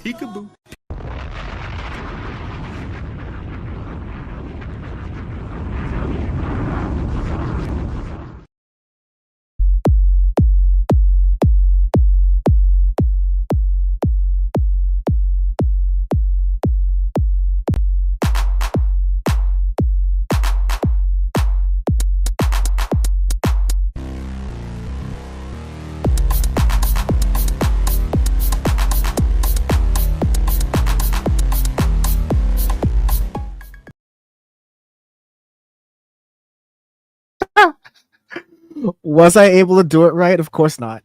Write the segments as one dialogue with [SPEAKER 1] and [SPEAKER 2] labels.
[SPEAKER 1] Peekaboo.
[SPEAKER 2] Was I able to do it right? Of course not.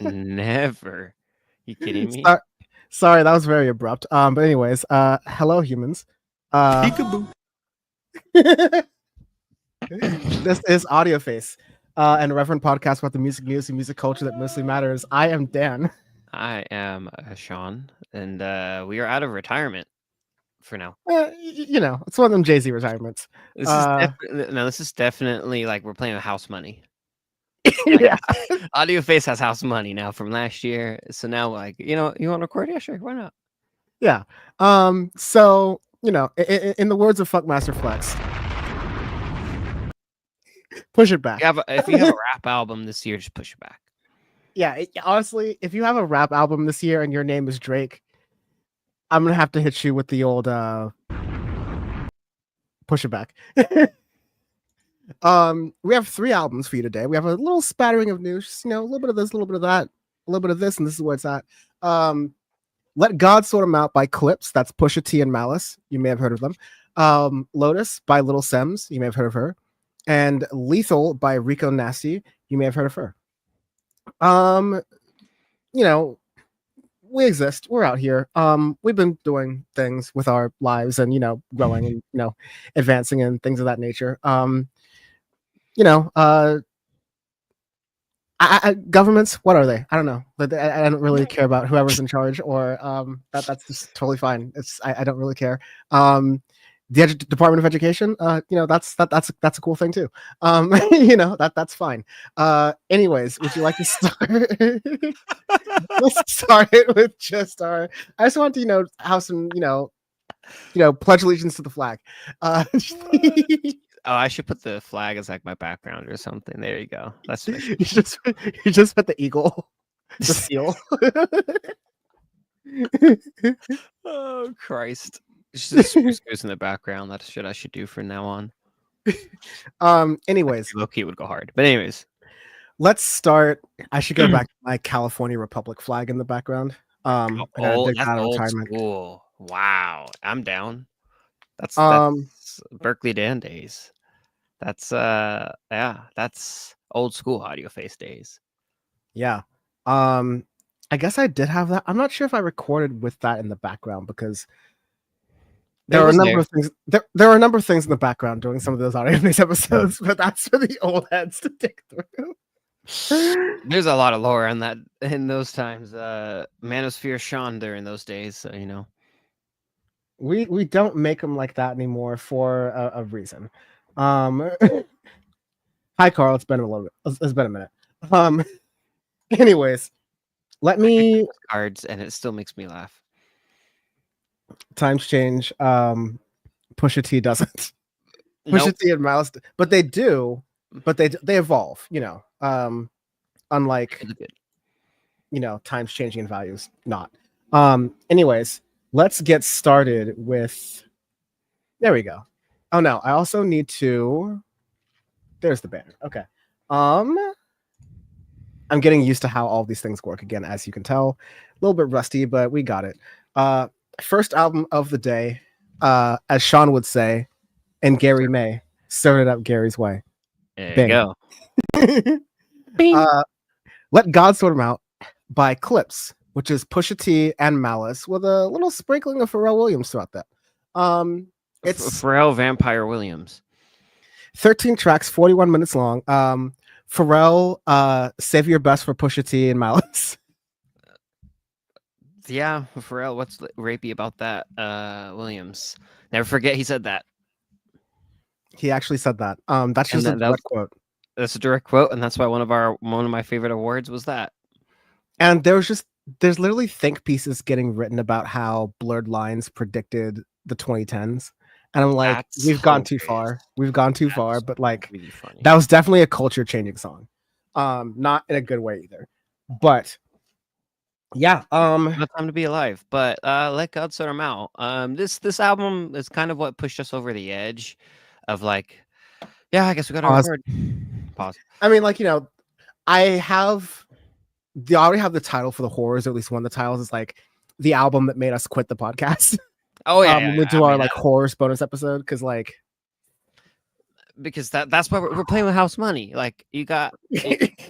[SPEAKER 3] Never. You kidding me?
[SPEAKER 2] Sorry, that was very abrupt. But anyways, hello humans.
[SPEAKER 1] Peekaboo.
[SPEAKER 2] This is Audioface, and a reverent podcast about the music news and music culture that mostly matters. I am Dan.
[SPEAKER 3] I am Sean, and we are out of retirement for now.
[SPEAKER 2] It's one of them Jay-Z retirements.
[SPEAKER 3] This is definitely like we're playing with house money.
[SPEAKER 2] Yeah.
[SPEAKER 3] Audioface has house money now from last year, so now you want to record? Yeah, sure, why not?
[SPEAKER 2] Yeah. So in the words of Funkmaster Flex, push it back.
[SPEAKER 3] If you have a rap album this year, just push it back.
[SPEAKER 2] Yeah, honestly, if you have a rap album this year and your name is Drake, I'm gonna have to hit you with the old push it back. We have 3 albums for you today. We have a little spattering of news, a little bit of this, a little bit of that, a little bit of this, and this is where it's at. Let God Sort 'Em Out by Clipse. That's Pusha T and Malice. You may have heard of them. Lotus by Little Simz. You may have heard of her. And Lethal by Rico Nasty. You may have heard of her. We exist. We're out here. We've been doing things with our lives and growing and advancing and things of that nature. Governments, what are they? I don't know. I don't really care about whoever's in charge, or that's just totally fine. I don't really care. The Department of Education, that's a cool thing too. That's fine. Anyways, would you like to start? Let's start it with just I just want to have some pledge allegiance to the flag.
[SPEAKER 3] Oh, I should put the flag as like my background or something. There you go. That's
[SPEAKER 2] you just put the eagle, the seal.
[SPEAKER 3] Oh Christ! Just goes in the background. That's what I should do from now on.
[SPEAKER 2] Anyways,
[SPEAKER 3] low-key would go hard, but anyways,
[SPEAKER 2] let's start. I should go back to my California Republic flag in the background.
[SPEAKER 3] That's old school. Wow, I'm down. That's Berkeley Dan days. That's that's old school Audioface days.
[SPEAKER 2] Yeah. I guess I did have that. I'm not sure if I recorded with that in the background because there are a number of things. There are a number of things in the background during some of those Audioface episodes, but that's for the old heads to dig through.
[SPEAKER 3] There's a lot of lore on that in those times. Manosphere Sean during those days, so
[SPEAKER 2] We don't make them like that anymore for a reason. Hi Carl, it's been a little bit. It's been a minute. Anyways, let me
[SPEAKER 3] cards, and it still makes me laugh.
[SPEAKER 2] Times change. Pusha T doesn't. Pusha T and Malice, but they do. But they evolve. Unlike times changing in values, not. Anyways. Let's get started with. There we go. Oh no, I also need to. There's the banner. Okay. I'm getting used to how all these things work again, as you can tell. A little bit rusty, but we got it. First album of the day, as Sean would say, and Gary May started up Gary's way.
[SPEAKER 3] There you
[SPEAKER 2] go. Let God Sort 'Em Out by Clipse, which is Pusha T and Malice with a little sprinkling of Pharrell Williams throughout that. It's
[SPEAKER 3] Pharrell Vampire Williams.
[SPEAKER 2] 13 tracks, 41 minutes long. Pharrell, save your best for Pusha T and Malice.
[SPEAKER 3] Yeah, Pharrell, what's rapey about that? Williams. Never forget he said that.
[SPEAKER 2] He actually said that. That's just a direct quote.
[SPEAKER 3] That's a direct quote, and that's why one of my favorite awards was that.
[SPEAKER 2] And there was just there's literally think pieces getting written about how Blurred Lines predicted the 2010s. And I'm like,
[SPEAKER 3] That's
[SPEAKER 2] we've gone too
[SPEAKER 3] hilarious.
[SPEAKER 2] far. We've gone too far,
[SPEAKER 3] That's
[SPEAKER 2] but like
[SPEAKER 3] really funny.
[SPEAKER 2] that was definitely a culture changing song. Not in a good way either. But yeah,
[SPEAKER 3] No time to be alive, but let God sort him out. This album is kind of what pushed us over the edge of like, yeah, I guess we gotta
[SPEAKER 2] pause.
[SPEAKER 3] record. Pause.
[SPEAKER 2] I mean, like, I already have the title for the horrors, or at least one of the titles is like the album that made us quit the podcast.
[SPEAKER 3] Oh yeah,
[SPEAKER 2] When we
[SPEAKER 3] I
[SPEAKER 2] do our
[SPEAKER 3] mean,
[SPEAKER 2] like horrors bonus episode, because like
[SPEAKER 3] because that's why we're playing with house money. Like you got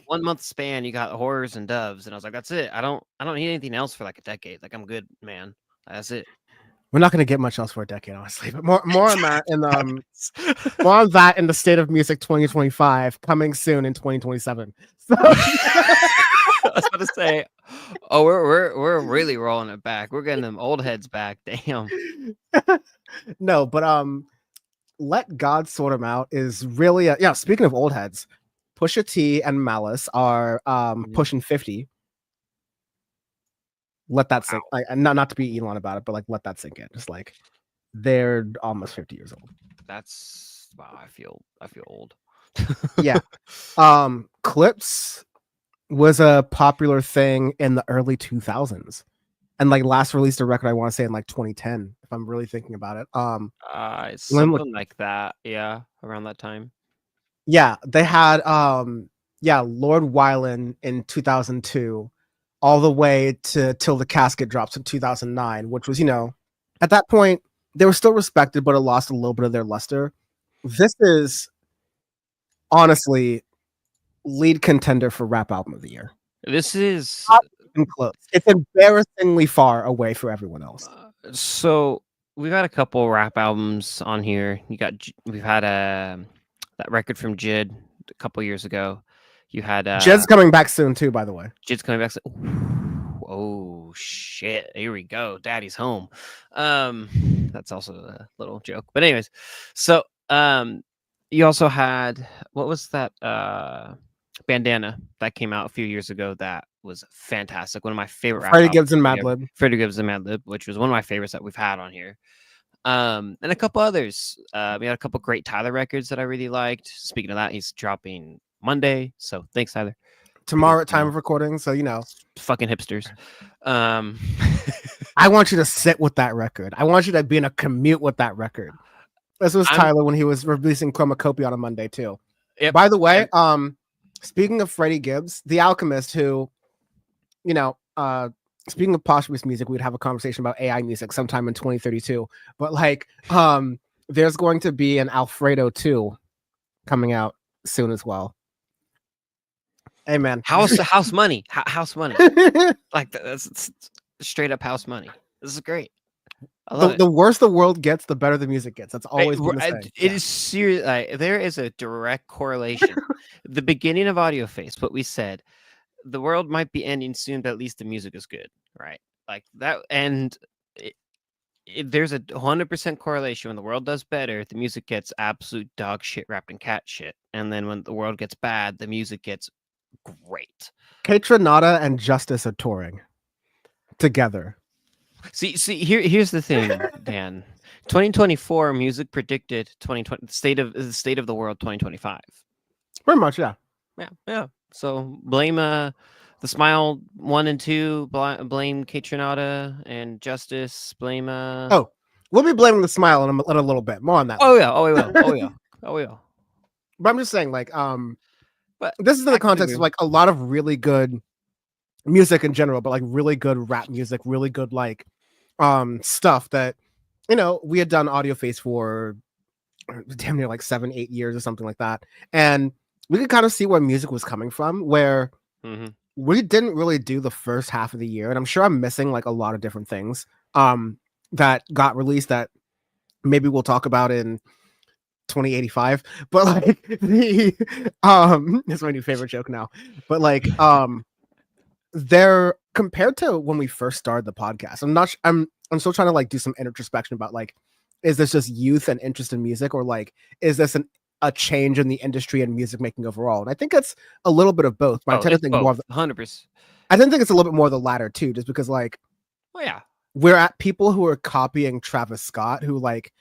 [SPEAKER 3] 1 month span, you got horrors and doves, and I was like, that's it. I don't need anything else for like a decade. Like I'm good, man. That's it.
[SPEAKER 2] we're not going to get much else for a decade, honestly. But more on that, and more on that in the State of Music 2025 coming soon in 2027. So
[SPEAKER 3] I was about to say, oh, we're really rolling it back. We're getting them old heads back. Damn.
[SPEAKER 2] no, but let God sort them out is really yeah. Speaking of old heads, Pusha T and Malice are pushing 50. Let that sink. Not to be Elon about it, but like let that sink in. Just like they're almost 50 years old.
[SPEAKER 3] That's wow. I feel old.
[SPEAKER 2] Yeah. Clipse was a popular thing in the early 2000s, and like last released a record I want to say in like 2010, if I'm really thinking about it.
[SPEAKER 3] Something like that. Yeah, around that time.
[SPEAKER 2] Yeah, they had Lord Wylan in 2002, all the way to Till the Casket Drops in 2009, which was, at that point they were still respected, but it lost a little bit of their luster. This is honestly lead contender for rap album of the year.
[SPEAKER 3] This is
[SPEAKER 2] Not even close. It's embarrassingly far away for everyone else.
[SPEAKER 3] So we've had a couple rap albums on here. We've had that record from Jid a couple years ago. You had
[SPEAKER 2] Jed's coming back soon too, by the way.
[SPEAKER 3] Jid's coming back. Oh shit! Here we go. Daddy's home. That's also a little joke, but anyways. So you also had, what was that Bandana that came out a few years ago that was fantastic. One of my favorite rap
[SPEAKER 2] Freddie
[SPEAKER 3] albums
[SPEAKER 2] Gibbs and
[SPEAKER 3] of the year.
[SPEAKER 2] Madlib.
[SPEAKER 3] Freddie Gibbs and Madlib, which was one of my favorites that we've had on here. And a couple others. We had a couple great Tyler records that I really liked. Speaking of that, he's dropping Monday, so thanks, Tyler.
[SPEAKER 2] Tomorrow at time of recording, so
[SPEAKER 3] fucking hipsters.
[SPEAKER 2] I want you to sit with that record. I want you to be in a commute with that record. This was Tyler when he was releasing Chromacopia on a Monday too.
[SPEAKER 3] Yep.
[SPEAKER 2] By the way, speaking of Freddie Gibbs, The Alchemist, who, speaking of posthumous music, we'd have a conversation about AI music sometime in 2032. But like, there's going to be an Alfredo 2 coming out soon as well. Hey man,
[SPEAKER 3] house money, house money. Like that's straight up house money. This is great.
[SPEAKER 2] The worse the world gets, the better the music gets. That's always
[SPEAKER 3] it is serious. There is a direct correlation. The beginning of Audioface, what we said, the world might be ending soon, but at least the music is good, right? Like that, and there's a 100% correlation. When the world does better, the music gets absolute dog shit wrapped in cat shit, and then when the world gets bad, the music gets great.
[SPEAKER 2] K-Tronada and Justice are touring together.
[SPEAKER 3] See, here's the thing, Dan. 2024 music predicted 2020 the state of the world 2025.
[SPEAKER 2] Pretty much, yeah.
[SPEAKER 3] Yeah. So blame the Smile 1 and 2, blame K-Tronada and Justice, blame
[SPEAKER 2] we'll be blaming the Smile in a little bit. More on that.
[SPEAKER 3] Oh yeah, we will.
[SPEAKER 2] But I'm just saying, like,
[SPEAKER 3] but
[SPEAKER 2] this is in the context of like a lot of really good music in general, but like really good rap music, really good like stuff that we had done Audioface for damn near like 7-8 years or something like that, and we could kind of see where music was coming from, where we didn't really do the first half of the year, and I'm sure I'm missing like a lot of different things that got released that maybe we'll talk about in 2085, but like it's my new favorite joke now, but like they're compared to when we first started the podcast. I'm still trying to like do some introspection about like, is this just youth and interest in music, or like is this a change in the industry and music making overall? And I think it's a little bit of both. But I tend to think more of
[SPEAKER 3] 100%.
[SPEAKER 2] I think it's a little bit more the latter too, just because like
[SPEAKER 3] Oh yeah.
[SPEAKER 2] we're at people who are copying Travis Scott, who like,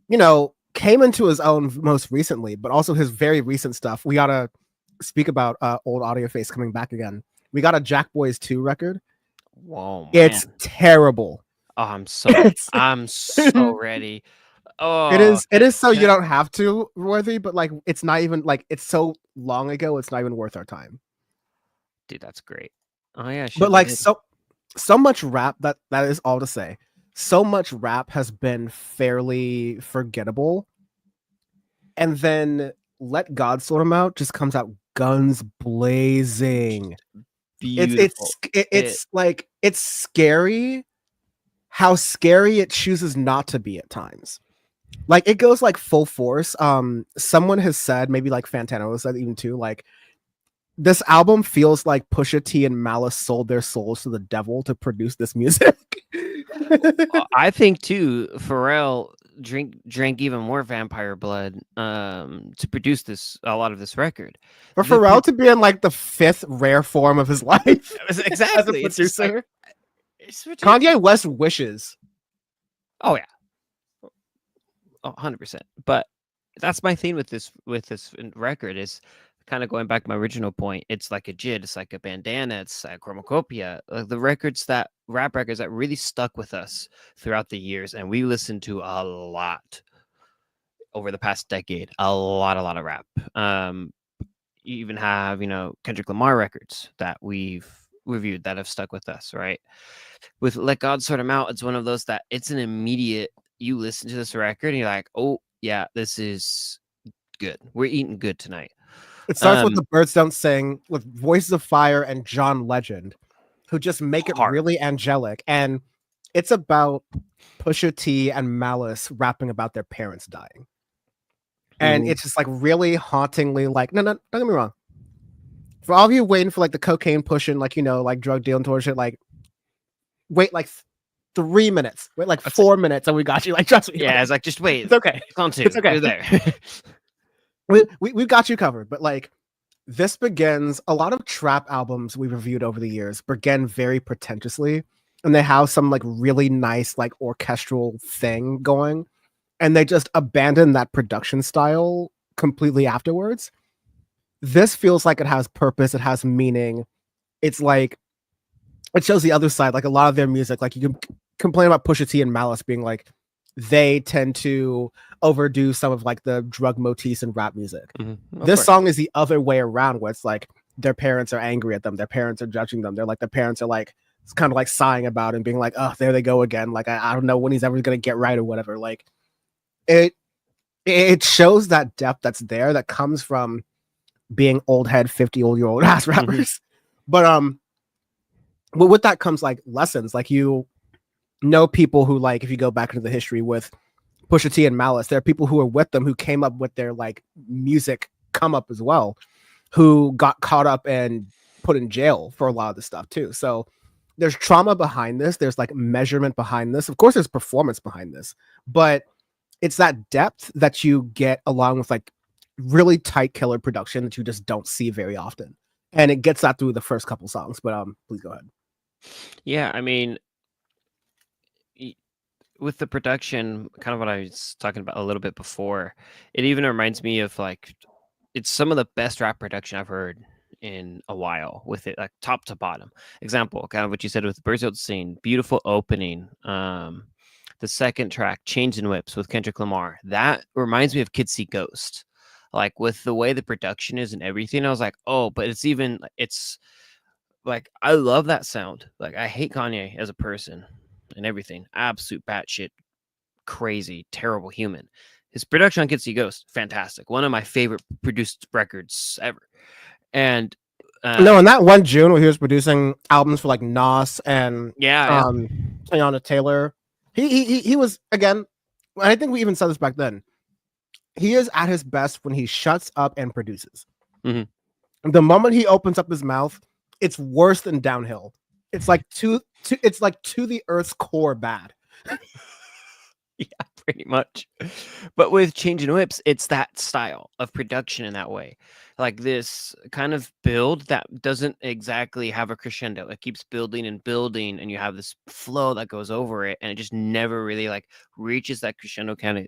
[SPEAKER 2] you know, came into his own most recently, but also his very recent stuff. We gotta speak about old Audioface coming back again. We got a Jack Boys 2 record.
[SPEAKER 3] Whoa, man.
[SPEAKER 2] It's terrible.
[SPEAKER 3] Oh,
[SPEAKER 2] It's,
[SPEAKER 3] I'm so ready. Oh,
[SPEAKER 2] it is so you don't have to, worthy, but like it's not even like it's so long ago, it's not even worth our time.
[SPEAKER 3] dude, that's great. Oh yeah,
[SPEAKER 2] But like so much rap that is all to say. So much rap has been fairly forgettable. And then Let God Sort Him Out just comes out guns blazing.
[SPEAKER 3] beautiful.
[SPEAKER 2] It's like it's scary how scary it chooses not to be at times. Like it goes like full force. Someone has said, maybe like Fantano has said even too, like this album feels like Pusha T and Malice sold their souls to the devil to produce this music.
[SPEAKER 3] I think too, Pharrell drank even more vampire blood to produce a lot of this record.
[SPEAKER 2] For Pharrell to be in like the 5th rare form of his life
[SPEAKER 3] exactly
[SPEAKER 2] as a producer.
[SPEAKER 3] It's
[SPEAKER 2] Kanye West wishes.
[SPEAKER 3] Oh yeah. 100%. But that's my thing with this record is kind of going back to my original point. It's like a JID, it's like a bandana, it's a chromacopia. The rap records that really stuck with us throughout the years, and we listened to a lot over the past decade. A lot of rap. You even have, Kendrick Lamar records that we've reviewed that have stuck with us, right? With Let God Sort Him Out, it's one of those that it's an immediate, you listen to this record and you're like, oh yeah, this is good. We're eating good tonight.
[SPEAKER 2] It starts with The Birds Don't Sing, with Voices of Fire and John Legend, who just make it really angelic. And it's about Pusha T and Malice rapping about their parents dying. And it's just like really hauntingly like, no, don't get me wrong. For all of you waiting for like the cocaine pushing, like, like drug dealing towards it, like wait like 3 minutes, wait like 4 minutes, and we got you. Like, trust me.
[SPEAKER 3] Yeah, it's like, just wait.
[SPEAKER 2] It's okay.
[SPEAKER 3] It's okay. You're there.
[SPEAKER 2] We've got you covered. But like, this begins, a lot of trap albums we've reviewed over the years begin very pretentiously, and they have some like really nice like orchestral thing going, and they just abandon that production style completely afterwards. This feels like it has purpose, it has meaning. It's like it shows the other side. Like a lot of their music, like you can complain about Pusha T and Malice being like they tend to overdo some of like the drug motifs in rap music. This song is the other way around, where it's like their parents are angry at them, their parents are judging them, they're like, the parents are like, it's kind of like sighing about it and being like, oh, there they go again, like I don't know when he's ever gonna get right or whatever. Like it shows that depth that's there, that comes from being old head 50-year-old ass rappers. But with that comes like lessons. Like, you know, people who, like, if you go back into the history with Pusha T and Malice, there are people who were with them who came up with their like music come up as well, who got caught up and put in jail for a lot of this stuff too. So there's trauma behind this, there's like measurement behind this, of course there's performance behind this, but it's that depth that you get along with like really tight killer production that you just don't see very often, and it gets that through the first couple songs. But please go ahead.
[SPEAKER 3] Yeah, I mean, with the production, kind of what I was talking about a little bit before, it even reminds me of like, it's some of the best rap production I've heard in a while, with it like top to bottom. Example, kind of what you said with Birds Don't Sing, beautiful opening. The second track, Chains and Whips with Kendrick Lamar, that reminds me of Kids See Ghost. Like, with the way the production is and everything, I was like, oh, but it's like, I love that sound. Like, I hate Kanye as a person and everything. Absolute batshit crazy, terrible human. His production on Kids See Ghost, fantastic. One of my favorite produced records ever. And
[SPEAKER 2] no, in that one June where he was producing albums for like Nas and Teyana Taylor, he was, again, I think we even said this back then, he is at his best when he shuts up and produces. The moment he opens up his mouth, it's worse than downhill. It's like to the earth's core bad.
[SPEAKER 3] Yeah, pretty much. But with Changing Whips, it's that style of production in that way. Like this kind of build that doesn't exactly have a crescendo. It keeps building and building, and you have this flow that goes over it, and it just never really like reaches that crescendo kind of,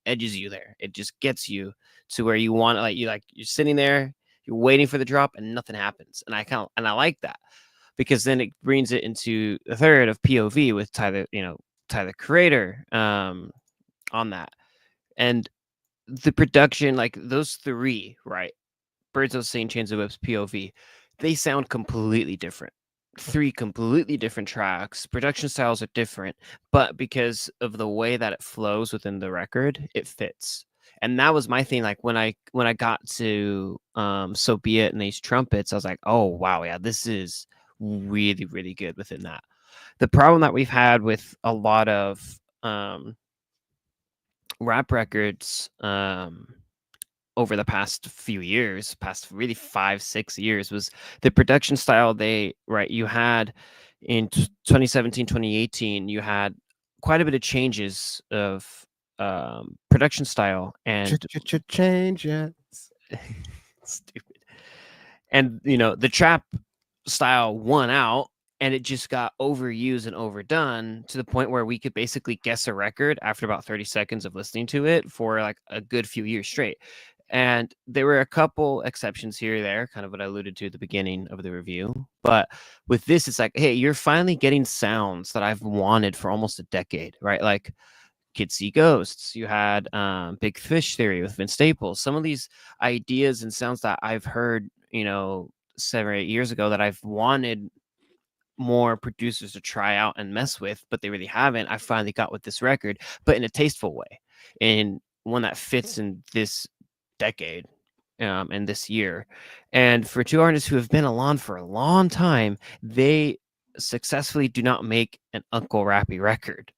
[SPEAKER 3] edges you there. It just gets you to where you want, you're sitting there, you're waiting for the drop, and nothing happens. And I like that, because then it brings it into the third of POV with Tyler, Tyler Creator on that. And the production, like those three, right? Birds of St. Chains of Whips, POV, they sound completely different. Three completely different tracks. Production styles are different, but because of the way that it flows within the record, it fits. And that was my thing. Like when I got to So Be It and these trumpets, I was like, oh wow, yeah, this is really, really good within that. The problem that we've had with a lot of rap records over the past few years, past really 5-6 years, was the production style. You had in 2017, 2018, you had quite a bit of changes of production style and
[SPEAKER 2] Changes.
[SPEAKER 3] stupid. And the trap style won out, and it just got overused and overdone to the point where we could basically guess a record after about 30 seconds of listening to it for like a good few years straight. And there were a couple exceptions here or there, kind of what I alluded to at the beginning of the review. But with this, it's like, hey, you're finally getting sounds that I've wanted for almost a decade, right? Like Kids See Ghosts. You had Big Fish Theory with Vince Staples. Some of these ideas and sounds that I've heard, 7 or 8 years ago that I've wanted more producers to try out and mess with, but they really haven't. I finally got with this record, but in a tasteful way, and one that fits in this decade and this year. And for two artists who have been along for a long time, they successfully do not make an Uncle Rappy record,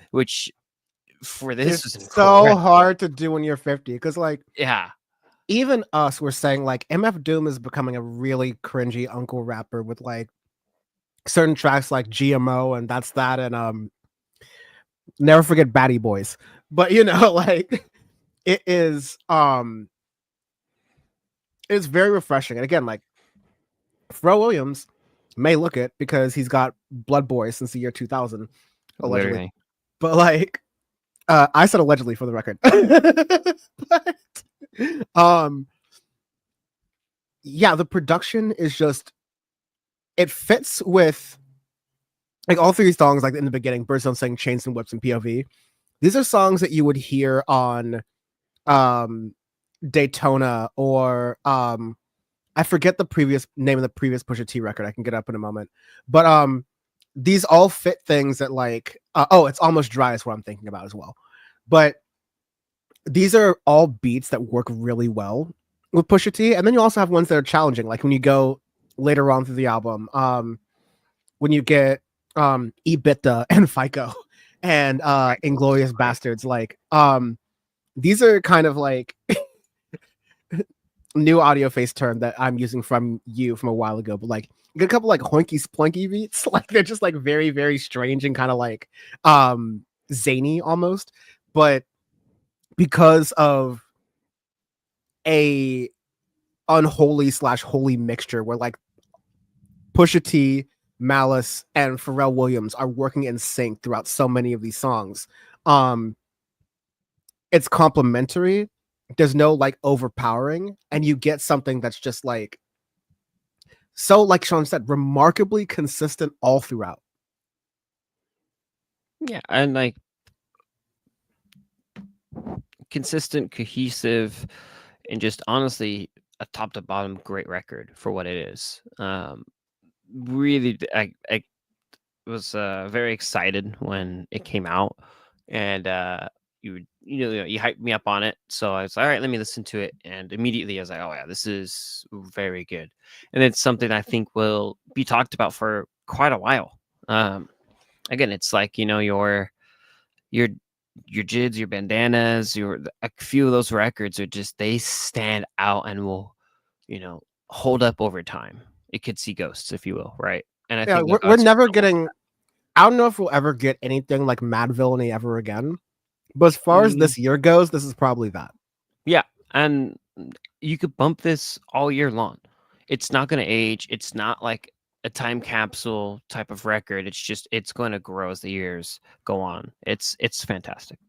[SPEAKER 3] which for this is
[SPEAKER 2] It's so
[SPEAKER 3] incredible.
[SPEAKER 2] hard to do when you're 50, because like
[SPEAKER 3] Yeah,
[SPEAKER 2] even us were saying like MF Doom is becoming a really cringy uncle rapper with like certain tracks like GMO and That's That, and Never Forget Batty Boys. But like it is it's very refreshing. And again, like Pharrell Williams may look it because he's got Blood Boy since the year 2000, allegedly.
[SPEAKER 3] literally.
[SPEAKER 2] But like I said allegedly for the record. But, yeah, the production is just, it fits with like all three songs. Like in the beginning, Birds Don't Sing, Chains and Whips, and POV. These are songs that you would hear on Daytona, or I forget the previous name of the previous Pusha T record. I can get up in a moment. But these all fit things that like It's Almost Dry is what I'm thinking about as well. But these are all beats that work really well with Pusha T. And then you also have ones that are challenging, like when you go later on through the album, when you get Ibitta and FICO and Inglorious Bastards, like these are kind of like new Audioface term that I'm using from a while ago, but like you get a couple like hoinky splunky beats, like they're just like very, very strange and kind of like zany almost. But because of a unholy/holy mixture where like Pusha T, Malice, and Pharrell Williams are working in sync throughout so many of these songs, it's complementary. There's no like overpowering, and you get something that's just like, so like Sean said, remarkably consistent all throughout.
[SPEAKER 3] Yeah, and like consistent, cohesive, and just honestly a top to bottom great record for what it is. Really, I was very excited when it came out, and you hyped me up on it, so I was all right, let me listen to it, and immediately I was like, oh yeah, this is very good, and it's something I think will be talked about for quite a while. Again, it's like your jids, your bandanas, a few of those records are just, they stand out and will hold up over time. It could see ghosts, if you will, right? And I think
[SPEAKER 2] we're never getting, I don't know if we'll ever get anything like Mad Villainy ever again, But as far as this year goes, this is probably that.
[SPEAKER 3] Yeah, and you could bump this all year long. It's not going to age. It's not like a time capsule type of record. It's going to grow as the years go on. It's fantastic.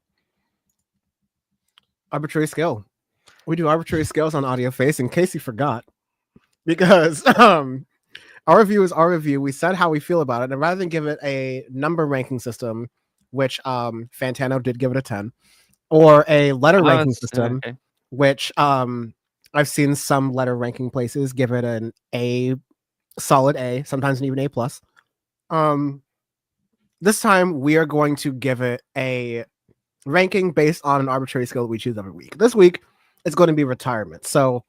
[SPEAKER 2] Arbitrary scale. We do arbitrary scales on Audioface in case you forgot, because our review is our review. We said how we feel about it, and rather than give it a number ranking system, which Fantano did give it a 10, or a letter ranking system,
[SPEAKER 3] okay.
[SPEAKER 2] which I've seen some letter ranking places give it an A, solid A, sometimes even A plus. This time we are going to give it a ranking based on an arbitrary scale that we choose every week. This week it's going to be retirement. So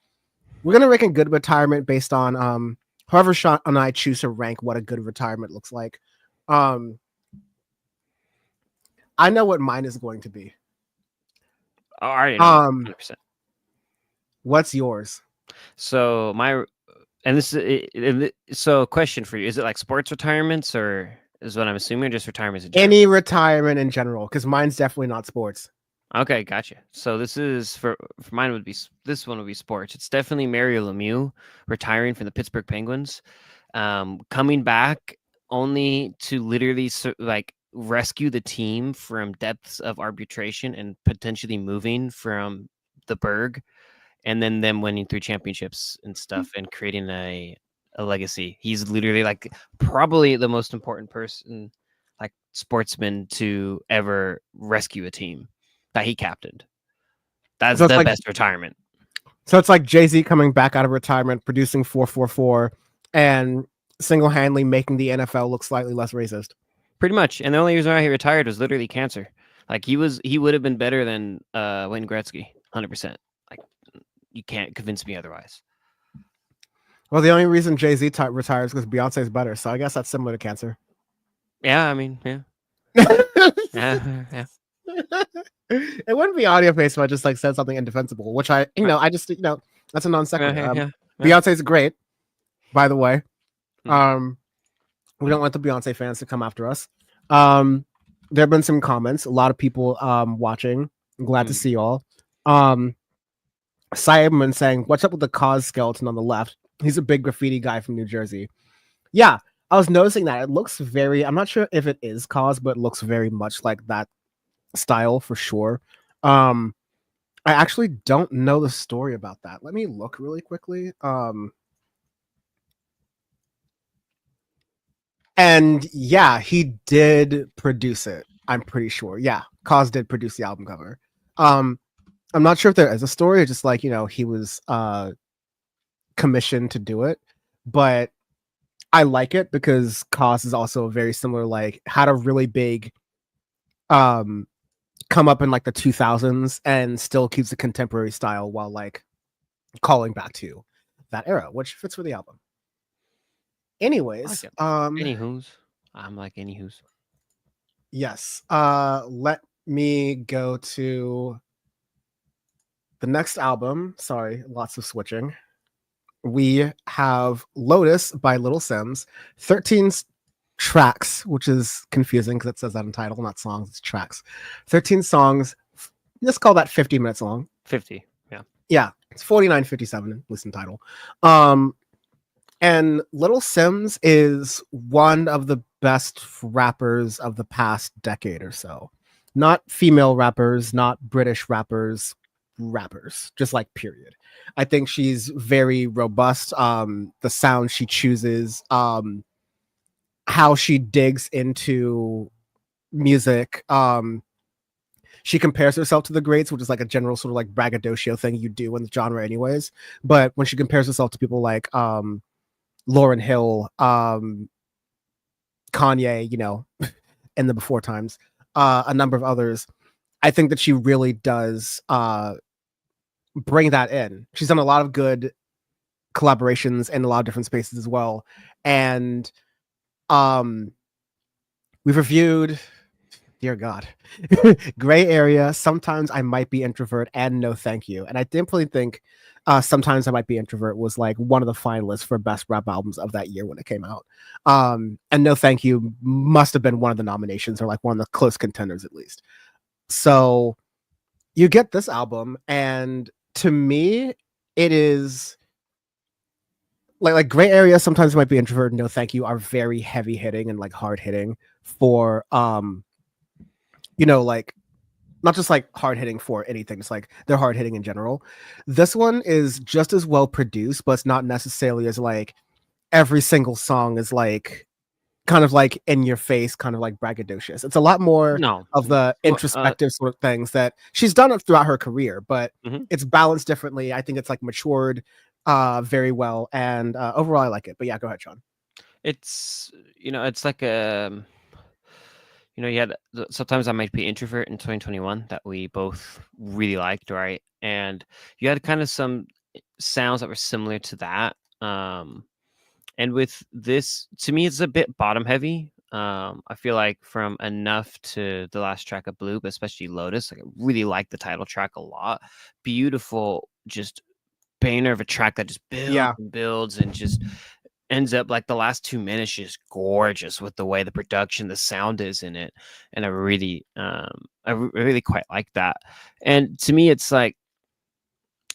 [SPEAKER 2] we're going to rank a good retirement based on however Sean and I choose to rank what a good retirement looks like. I know what mine is going to be.
[SPEAKER 3] I already know. 100%.
[SPEAKER 2] What's yours?
[SPEAKER 3] So so question for you: is it like sports retirements, or is what I'm assuming, or just retirements?
[SPEAKER 2] Any retirement in general, because mine's definitely not sports.
[SPEAKER 3] Okay, gotcha. So this is for mine would be this one would be sports. It's definitely Mario Lemieux retiring from the Pittsburgh Penguins, coming back only to literally like rescue the team from depths of arbitration and potentially moving from the Berg, and then them winning 3 championships and stuff and creating a legacy. He's literally like probably the most important person, like sportsman, to ever rescue a team that he captained. That's
[SPEAKER 2] So
[SPEAKER 3] the
[SPEAKER 2] like,
[SPEAKER 3] best retirement.
[SPEAKER 2] So it's like Jay-Z coming back out of retirement, producing 444, and single-handedly making the NFL look slightly less racist.
[SPEAKER 3] Pretty much. And the only reason why he retired was literally cancer. Like he would have been better than Wayne Gretzky, 100%. Like you can't convince me otherwise.
[SPEAKER 2] Well, the only reason Jay-Z retires because Beyonce's better, so I guess that's similar to cancer.
[SPEAKER 3] Yeah, I mean, yeah. Yeah.
[SPEAKER 2] It wouldn't be Audioface if I just like said something indefensible, which I just that's a non sequitur. Beyonce's great, by the way. We don't want the Beyonce fans to come after us. There have been some comments, a lot of people watching. I'm glad to see you all. Simon saying, "What's up with the Cause skeleton on the left? He's a big graffiti guy from New Jersey." Yeah, I was noticing that. It looks very, I'm not sure if it is Cause, but it looks very much like that style for sure. I actually don't know the story about that. Let me look really quickly. And yeah, he did produce it. I'm pretty sure. Yeah, Cause did produce the album cover. I'm not sure if there is a story, just like, he was commissioned to do it, but I like it because Cause is also very similar, like had a really big come up in like the 2000s and still keeps a contemporary style while like calling back to that era, which fits for the album. Anyways,
[SPEAKER 3] anywho's. I'm like anywho's.
[SPEAKER 2] Yes. Let me go to the next album. Sorry, lots of switching. We have Lotus by Little Simz, 13 tracks, which is confusing because it says that in title, not songs, it's tracks. 13 songs. Let's call that 50 minutes long.
[SPEAKER 3] 50, yeah.
[SPEAKER 2] Yeah, it's 49:57, listen title. And Little Simz is one of the best rappers of the past decade or so. Not female rappers, not British rappers, just like period. I think she's very robust. The sound she chooses, how she digs into music. She compares herself to the greats, which is like a general sort of like braggadocio thing you do in the genre anyways. But when she compares herself to people like Lauryn Hill, Kanye, in the before times, a number of others, I think that she really does bring that in. She's done a lot of good collaborations in a lot of different spaces as well. And we've reviewed, dear God, Gray Area, Sometimes I Might Be Introvert, and No Thank You. And I definitely think Sometimes I Might Be Introvert was like one of the finalists for best rap albums of that year when it came out. And No Thank You must have been one of the nominations, or like one of the close contenders at least. So you get this album, and to me, it is like Gray Area. Sometimes it might be Introvert, No Thank You are very heavy hitting and like hard hitting for like not just like hard hitting for anything. It's like they're hard hitting in general. This one is just as well produced, but it's not necessarily as like every single song is like kind of like in your face, kind of like braggadocious. It's a lot more
[SPEAKER 3] No.
[SPEAKER 2] of the introspective sort of things that she's done it throughout her career, but it's balanced differently. I think it's like matured very well, and overall I like it. But yeah, go ahead, Sean.
[SPEAKER 3] It's it's like you had Sometimes I Might Be Introvert in 2021 that we both really liked, right? And you had kind of some sounds that were similar to that. And with this, to me, it's a bit bottom heavy. I feel like from Enough to the last track of Blue, but especially Lotus, like I really like the title track a lot. Beautiful, just banger of a track that just builds and builds and just ends up like the last 2 minutes just gorgeous with the way the production, the sound is in it, and I really quite like that. And to me, it's like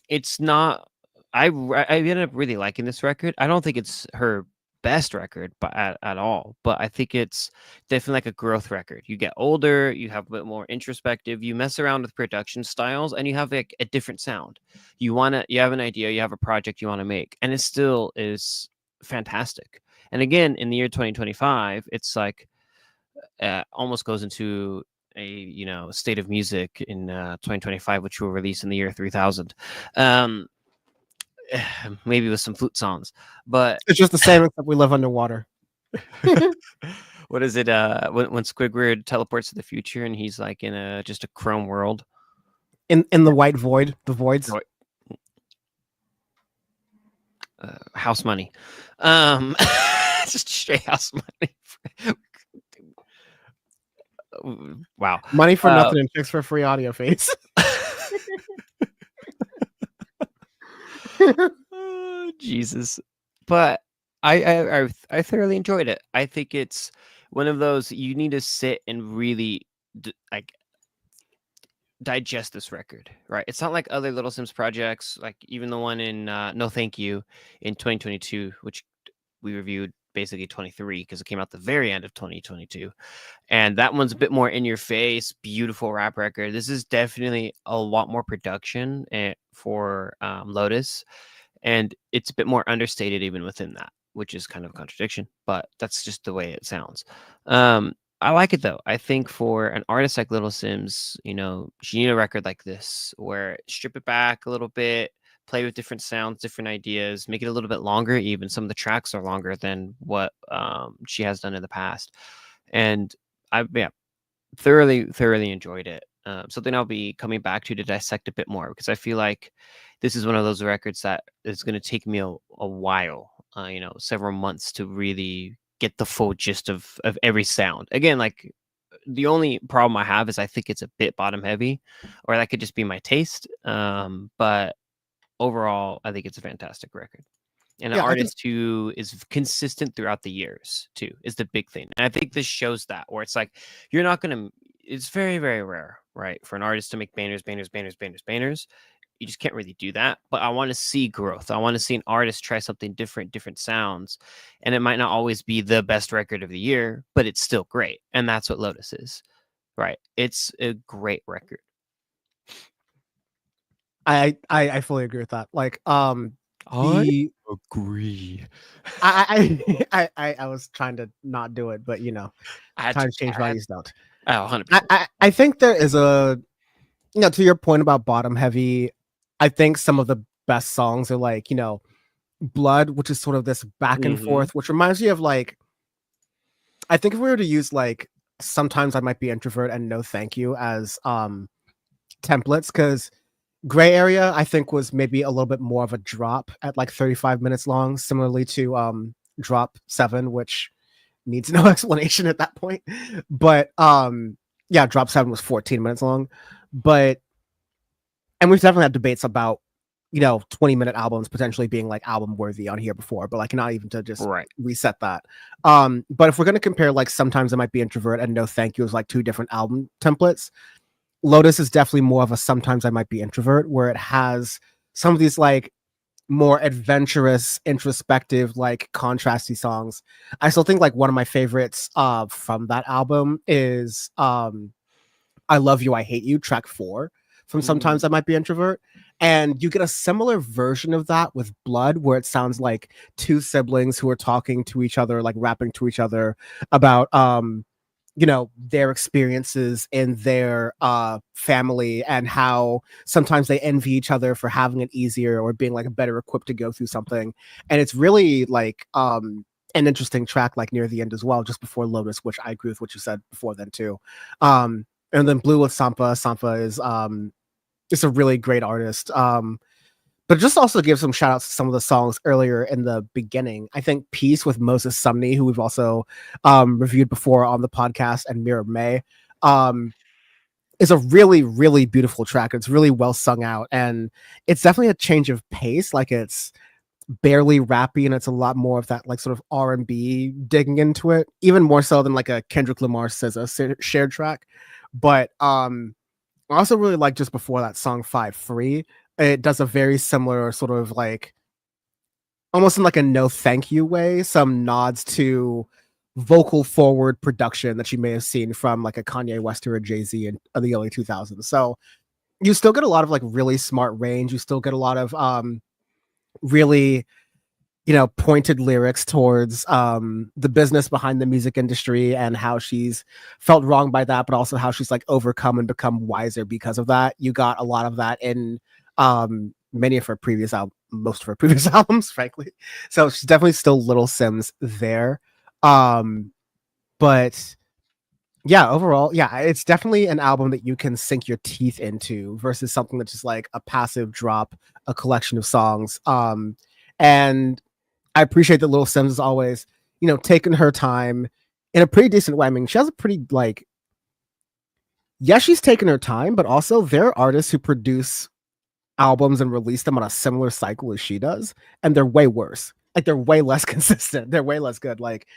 [SPEAKER 3] it's not. I ended up really liking this record. I don't think it's her best record, but at all. But I think it's definitely like a growth record. You get older, you have a bit more introspective, you mess around with production styles, and you have like a different sound. You have an idea, you have a project you want to make, and it still is fantastic. And again, in the year 2025, it's like almost goes into a state of music in 2025, which will release in the year 3000. Maybe with some flute songs, but
[SPEAKER 2] it's just the same except we live underwater.
[SPEAKER 3] What is it? When Squidward teleports to the future and he's like in just a chrome world,
[SPEAKER 2] in the white void, the voids.
[SPEAKER 3] House Money, just straight House Money. Wow,
[SPEAKER 2] money for nothing and chicks for free. Audioface.
[SPEAKER 3] Oh, Jesus, but I thoroughly enjoyed it. I think it's one of those you need to sit and really like digest this record, right? It's not like other Little Simz projects, like even the one in No Thank You in 2022, which we reviewed basically 23 because it came out the very end of 2022, and that one's a bit more in your face, beautiful rap record. This is definitely a lot more production for Lotus, and it's a bit more understated even within that, which is kind of a contradiction, but that's just the way it sounds. I like it though. I think for an artist like Little Simz, she need a record like this where strip it back a little bit, play with different sounds, different ideas, make it a little bit longer. Even some of the tracks are longer than what she has done in the past, and I thoroughly enjoyed it. Something I'll be coming back to dissect a bit more, because I feel like this is one of those records that is going to take me a while, several months to really get the full gist of every sound. Again, like the only problem I have is I think it's a bit bottom heavy, or that could just be my taste. But overall, I think it's a fantastic record. And an artist who is consistent throughout the years too is the big thing. And I think this shows that, where it's like you're not gonna. It's very, very rare, right, for an artist to make bangers. You just can't really do that. But I want to see growth. I want to see an artist try something different sounds. And it might not always be the best record of the year, but it's still great. And that's what Lotus is, right? It's a great record.
[SPEAKER 2] I fully agree with that. Like,
[SPEAKER 3] I agree.
[SPEAKER 2] I was trying to not do it, but times change, values don't.
[SPEAKER 3] Oh, 100%.
[SPEAKER 2] I think there is to your point about bottom heavy, I think some of the best songs are like, Blood, which is sort of this back and forth, which reminds me of like, I think if we were to use like Sometimes I Might Be Introvert and No Thank You as templates, because Gray Area I think was maybe a little bit more of a drop at like 35 minutes long, similarly to Drop 7, which needs no explanation at that point. But Drop 7 was 14 minutes long. And we've definitely had debates about 20-minute albums potentially being like album worthy on here before, but like not even to just reset that. But if we're going to compare like Sometimes I Might Be Introvert and No Thank You as like two different album templates, Lotus is definitely more of a Sometimes I Might Be Introvert, where it has some of these like more adventurous, introspective, like contrasty songs. I still think like one of my favorites from that album is I Love You, I Hate You, track 4 from Sometimes I Might Be Introvert. And you get a similar version of that with Blood, where it sounds like two siblings who are talking to each other, like rapping to each other about their experiences in their family, and how sometimes they envy each other for having it easier or being like better equipped to go through something. And it's really like an interesting track like near the end as well, just before Lotus, which I agree with what you said before then too. And then Blue with Sampa is just a really great artist. But just also give some shout outs to some of the songs earlier in the beginning. I think Peace with Moses Sumney, who we've also reviewed before on the podcast, and Mirror May, is a really, really beautiful track. It's really well sung out, and it's definitely a change of pace. Like, it's barely rappy, and it's a lot more of that like sort of R&B digging into it, even more so than like a Kendrick Lamar SZA shared track. But I also really like just before that song 5 Free. It does a very similar sort of like almost in like a no thank you way, some nods to vocal forward production that you may have seen from like a Kanye West or a Jay-Z in the early 2000s. So you still get a lot of like really smart range. You still get a lot of really pointed lyrics towards the business behind the music industry and how she's felt wronged by that, but also how she's like overcome and become wiser because of that. You got a lot of that in many of her previous most of her previous albums, frankly. So she's definitely still Little Simz there. But yeah, overall, yeah, it's definitely an album that you can sink your teeth into versus something that's just like a passive drop, a collection of songs. And I appreciate that Little Simz is always, taking her time in a pretty decent way. I mean, she has a pretty like, yeah, she's taking her time, but also there are artists who produce albums and release them on a similar cycle as she does, and they're way worse. Like, they're way less consistent. They're way less good. Like,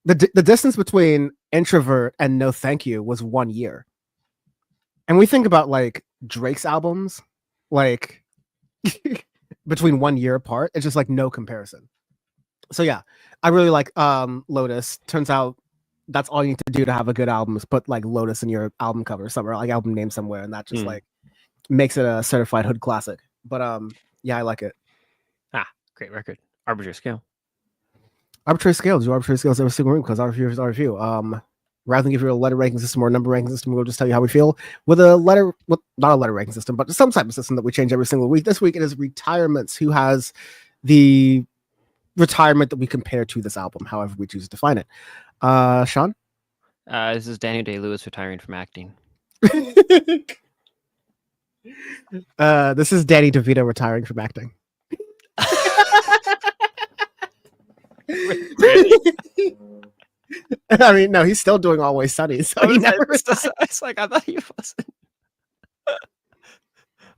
[SPEAKER 2] the distance between Introvert and No Thank You was 1 year. And we think about like Drake's albums, like between 1 year apart, it's just like no comparison. So yeah, I really like Lotus. Turns out that's all you need to do to have a good album is put like Lotus in your album cover somewhere, like album name somewhere, and that just like makes it a certified hood classic. But yeah, I like it.
[SPEAKER 3] Great record. Arbitrary Scale.
[SPEAKER 2] Arbitrary scales. Do arbitrary scales every single room because our review is our review. Rather than give you a letter ranking system or a number ranking system, we'll just tell you how we feel with a letter, with not a letter ranking system, but some type of system that we change every single week. This week it is retirements. Who has the retirement that we compare to this album, however we choose to define it? Sean?
[SPEAKER 3] This is Daniel Day-Lewis retiring from acting.
[SPEAKER 2] This is Danny DeVito retiring from acting. I mean, no, he's still doing Always Sunny. So he never
[SPEAKER 3] it's like, I thought he wasn't.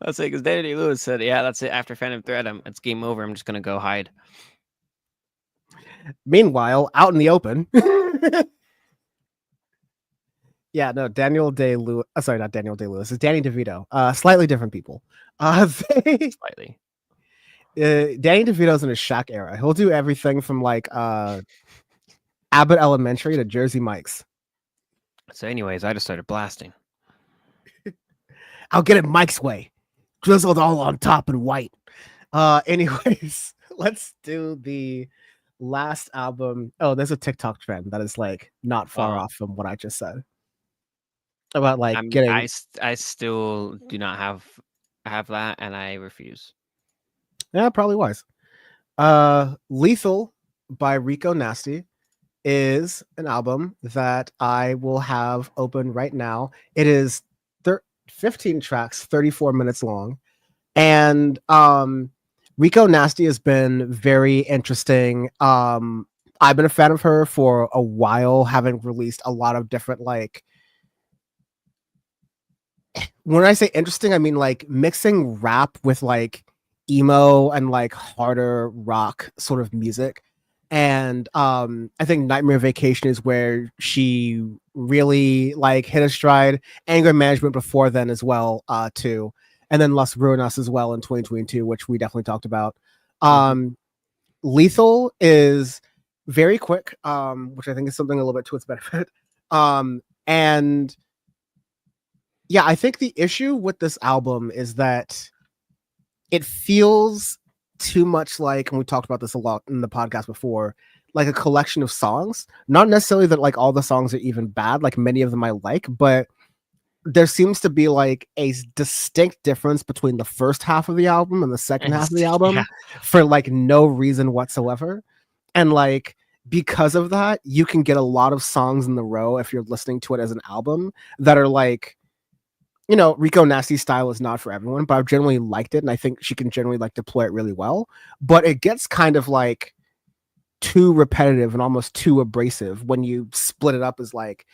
[SPEAKER 3] I'll say, because Danny Lewis said, yeah, that's it. After Phantom Thread, it's game over. I'm just going to go hide.
[SPEAKER 2] Meanwhile, out in the open. Yeah, no, Daniel Day-Lewis. Sorry, not Daniel Day-Lewis. It's Danny DeVito. Slightly different people.
[SPEAKER 3] Slightly.
[SPEAKER 2] Danny DeVito's in his Shaq era. He'll do everything from like Abbott Elementary to Jersey Mike's.
[SPEAKER 3] So anyways, I just started blasting.
[SPEAKER 2] I'll get it Mike's way. Drizzled all on top and white. Anyways, let's do the last album. Oh, there's a TikTok trend that is like not far off from what I just said. About like getting
[SPEAKER 3] I still do not have that, and I refuse.
[SPEAKER 2] Yeah, probably wise. Lethal by Rico Nasty is an album that I will have open right now. It is 15 tracks, 34 minutes long. And Rico Nasty has been very interesting. I've been a fan of her for a while, having released a lot of different like, when I say interesting, I mean like mixing rap with like emo and like harder rock sort of music. And I think Nightmare Vacation is where she really like hit a stride. Anger Management before then as well, too. And then Las Ruinas as well in 2022, which we definitely talked about.
[SPEAKER 3] Mhm.
[SPEAKER 2] Lethal is very quick, which I think is something a little bit to its benefit. And yeah, I think the issue with this album is that it feels too much like, and we talked about this a lot in the podcast before, like a collection of songs. Not necessarily that like all the songs are even bad, like many of them I like, but there seems to be like a distinct difference between the first half of the album and the second half of the
[SPEAKER 3] Yeah.
[SPEAKER 2] album for like no reason whatsoever. And like because of that, you can get a lot of songs in the row if you're listening to it as an album that are like, you know, Rico Nasty's style is not for everyone, but I've generally liked it, and I think she can generally like deploy it really well. But it gets kind of like too repetitive and almost too abrasive when you split it up as like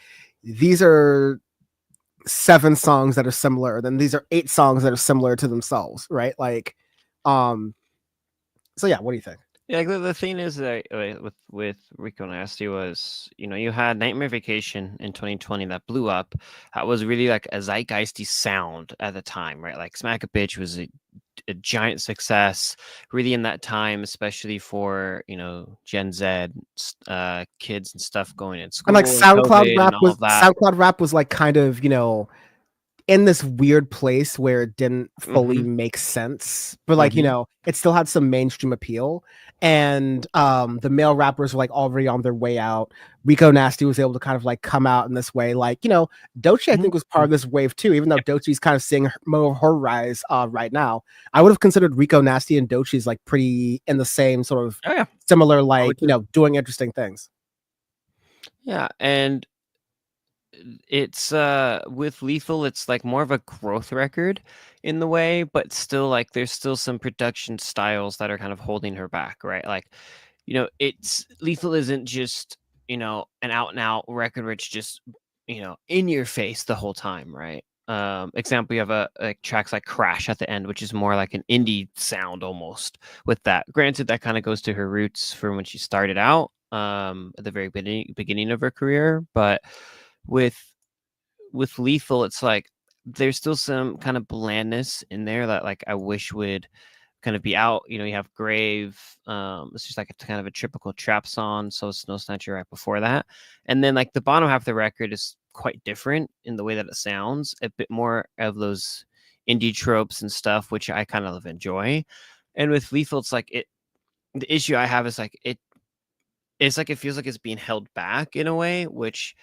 [SPEAKER 2] these are 7 songs that are similar, then these are 8 songs that are similar to themselves, right? Like, um, so yeah, what do you think?
[SPEAKER 3] Yeah, the thing is that with Rico Nasty was, you had Nightmare Vacation in 2020 that blew up. That was really like a zeitgeisty sound at the time, right? Like Smack a Bitch was a giant success, really in that time, especially for Gen Z kids and stuff going in
[SPEAKER 2] And like
[SPEAKER 3] school and COVID and all of that.
[SPEAKER 2] SoundCloud rap was like kind of, you know, in this weird place where it didn't fully
[SPEAKER 3] Hmm.
[SPEAKER 2] make sense, but like, you
[SPEAKER 3] Hmm.
[SPEAKER 2] know, it still had some mainstream appeal. And the male rappers were like already on their way out. Rico Nasty was able to kind of like come out in this way. Like, you know, Doechii I
[SPEAKER 3] Hmm.
[SPEAKER 2] think was part of this wave too, even though Doechii's kind of seeing more of her rise right now. I would have considered Rico Nasty and Doechii's like pretty in the same sort of
[SPEAKER 3] Oh yeah,
[SPEAKER 2] similar,
[SPEAKER 3] I would
[SPEAKER 2] like, you
[SPEAKER 3] too.
[SPEAKER 2] know, doing interesting things.
[SPEAKER 3] Yeah, and it's with Lethal, it's like more of a growth record in the way, but still like there's still some production styles that are kind of holding her back, right? Like, it's Lethal isn't just, an out and out record where it's just, in your face the whole time, right? Example, you have like tracks like Crash at the end, which is more like an indie sound almost with that. Granted, that kind of goes to her roots from when she started out at the very beginning of her career, but with Lethal, it's like there's still some kind of blandness in there that like I wish would kind of be out. You have Grave. It's just like a kind of a typical trap song. So Snow Snatcher right before that, and then like the bottom half of the record is quite different in the way that it sounds. A bit more of those indie tropes and stuff, which I kind of enjoy. And with Lethal, it's like it. The issue I have is like it. It's like it feels like it's being held back in a way, which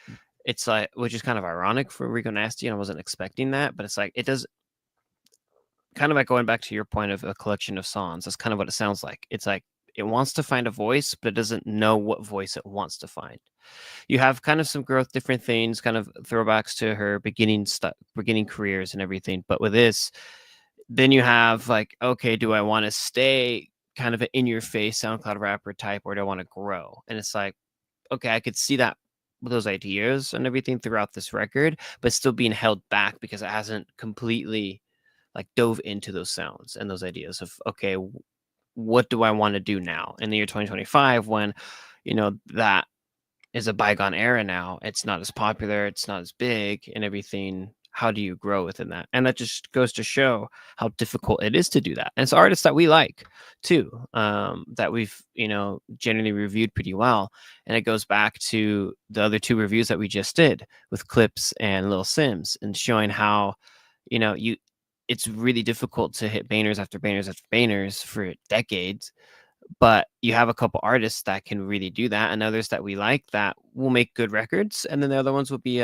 [SPEAKER 3] it's like, which is kind of ironic for Rico Nasty, and I wasn't expecting that, but it's like it does kind of like going back to your point of a collection of songs. That's kind of what it sounds like. It's like it wants to find a voice, but it doesn't know what voice it wants to find. You have kind of some growth, different things, kind of throwbacks to her beginning careers and everything. But with this, then you have like, okay, do I want to stay kind of an in your face SoundCloud rapper type, or do I want to grow? And it's like, okay, I could see that with those ideas and everything throughout this record, but still being held back because it hasn't completely like dove into those sounds and those ideas of, okay, what do I want to do now in the year 2025 when that is a bygone era now. It's not as popular, it's not as big and everything. How do you grow within that? And that just goes to show how difficult it is to do that. And it's artists that we like too, that we've, generally reviewed pretty well. And it goes back to the other 2 reviews that we just did with Clipse and Lil Simz, and showing how, you it's really difficult to hit bangers after bangers after bangers for decades, but you have a couple artists that can really do that, and others that we like that will make good records, and then the other ones will be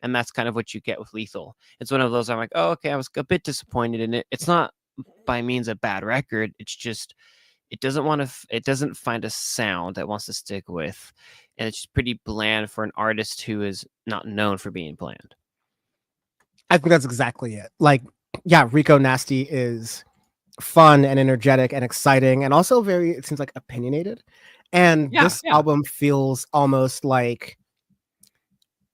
[SPEAKER 3] and that's kind of what you get with Lethal. It's one of those I'm like, oh, okay, I was a bit disappointed in it. It's not by means a bad record. It's just it doesn't find a sound that wants to stick with, and it's just pretty bland for an artist who is not known for being bland.
[SPEAKER 2] I think that's exactly it. Like, yeah, Rico Nasty is fun and energetic and exciting and also very, it seems like, opinionated. And
[SPEAKER 3] Yeah,
[SPEAKER 2] this
[SPEAKER 3] yeah.
[SPEAKER 2] album feels almost like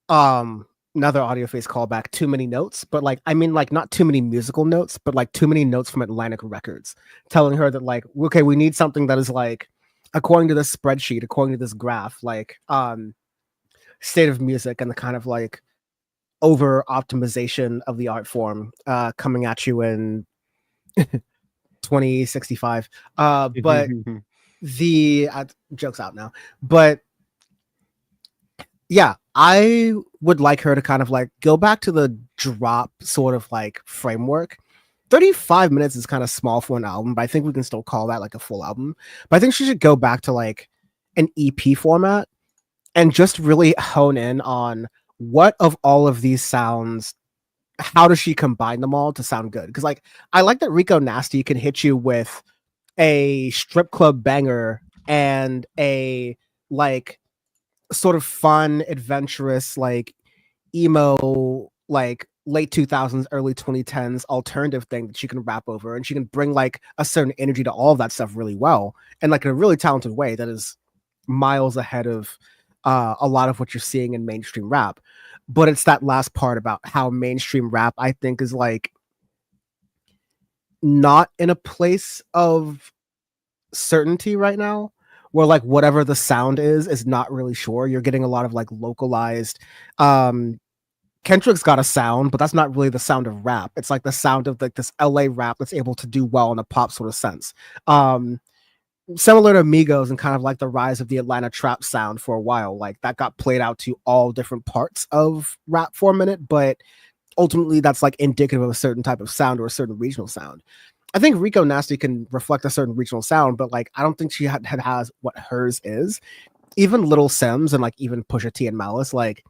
[SPEAKER 2] another Audioface callback, Too Many Notes, but like, I mean, like, not too many musical notes, but like too many notes from Atlantic Records telling her that like, okay, we need something that is like according to this spreadsheet, according to this graph, like state of music and the kind of like over optimization of the art form coming at you in 2065. But the joke's out now. But yeah, I would like her to kind of like go back to the drop sort of like framework. 35 minutes is kind of small for an album, but I think we can still call that like a full album. But I think she should go back to like an EP format and just really hone in on what of all of these sounds, how does she combine them all to sound good? Because like I like that Rico Nasty can hit you with a strip club banger and a like sort of fun, adventurous, like emo, like late 2000s, early 2010s alternative thing that she can rap over, and she can bring like a certain energy to all of that stuff really well, and like in a really talented way that is miles ahead of a lot of what you're seeing in mainstream rap. But it's that last part about how mainstream rap, I think, is like not in a place of certainty right now, where like whatever the sound is not really sure. You're getting a lot of like localized Kendrick's got a sound, but that's not really the sound of rap. It's like the sound of like this LA rap that's able to do well in a pop sort of sense. Similar to Migos and kind of like the rise of the Atlanta trap sound for a while. Like that got played out to all different parts of rap for a minute, but ultimately that's like indicative of a certain type of sound or a certain regional sound. I think Rico Nasty can reflect a certain regional sound, but like I don't think she has what hers is. Even Little Simz and like even Pusha T and Malice, like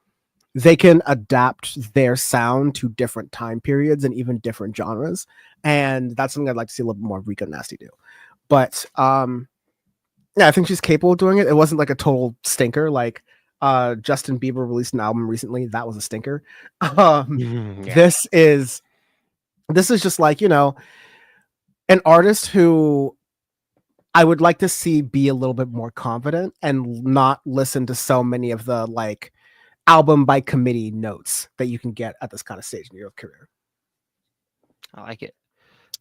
[SPEAKER 2] they can adapt their sound to different time periods and even different genres, and that's something I'd like to see a little bit more Rico Nasty do. But yeah, I think she's capable of doing it. It wasn't like a total stinker. Like Justin Bieber released an album recently that was a stinker. This is just like, you know, an artist who I would like to see be a little bit more confident and not listen to so many of the like album by committee notes that you can get at this kind of stage in your career.
[SPEAKER 3] I like it.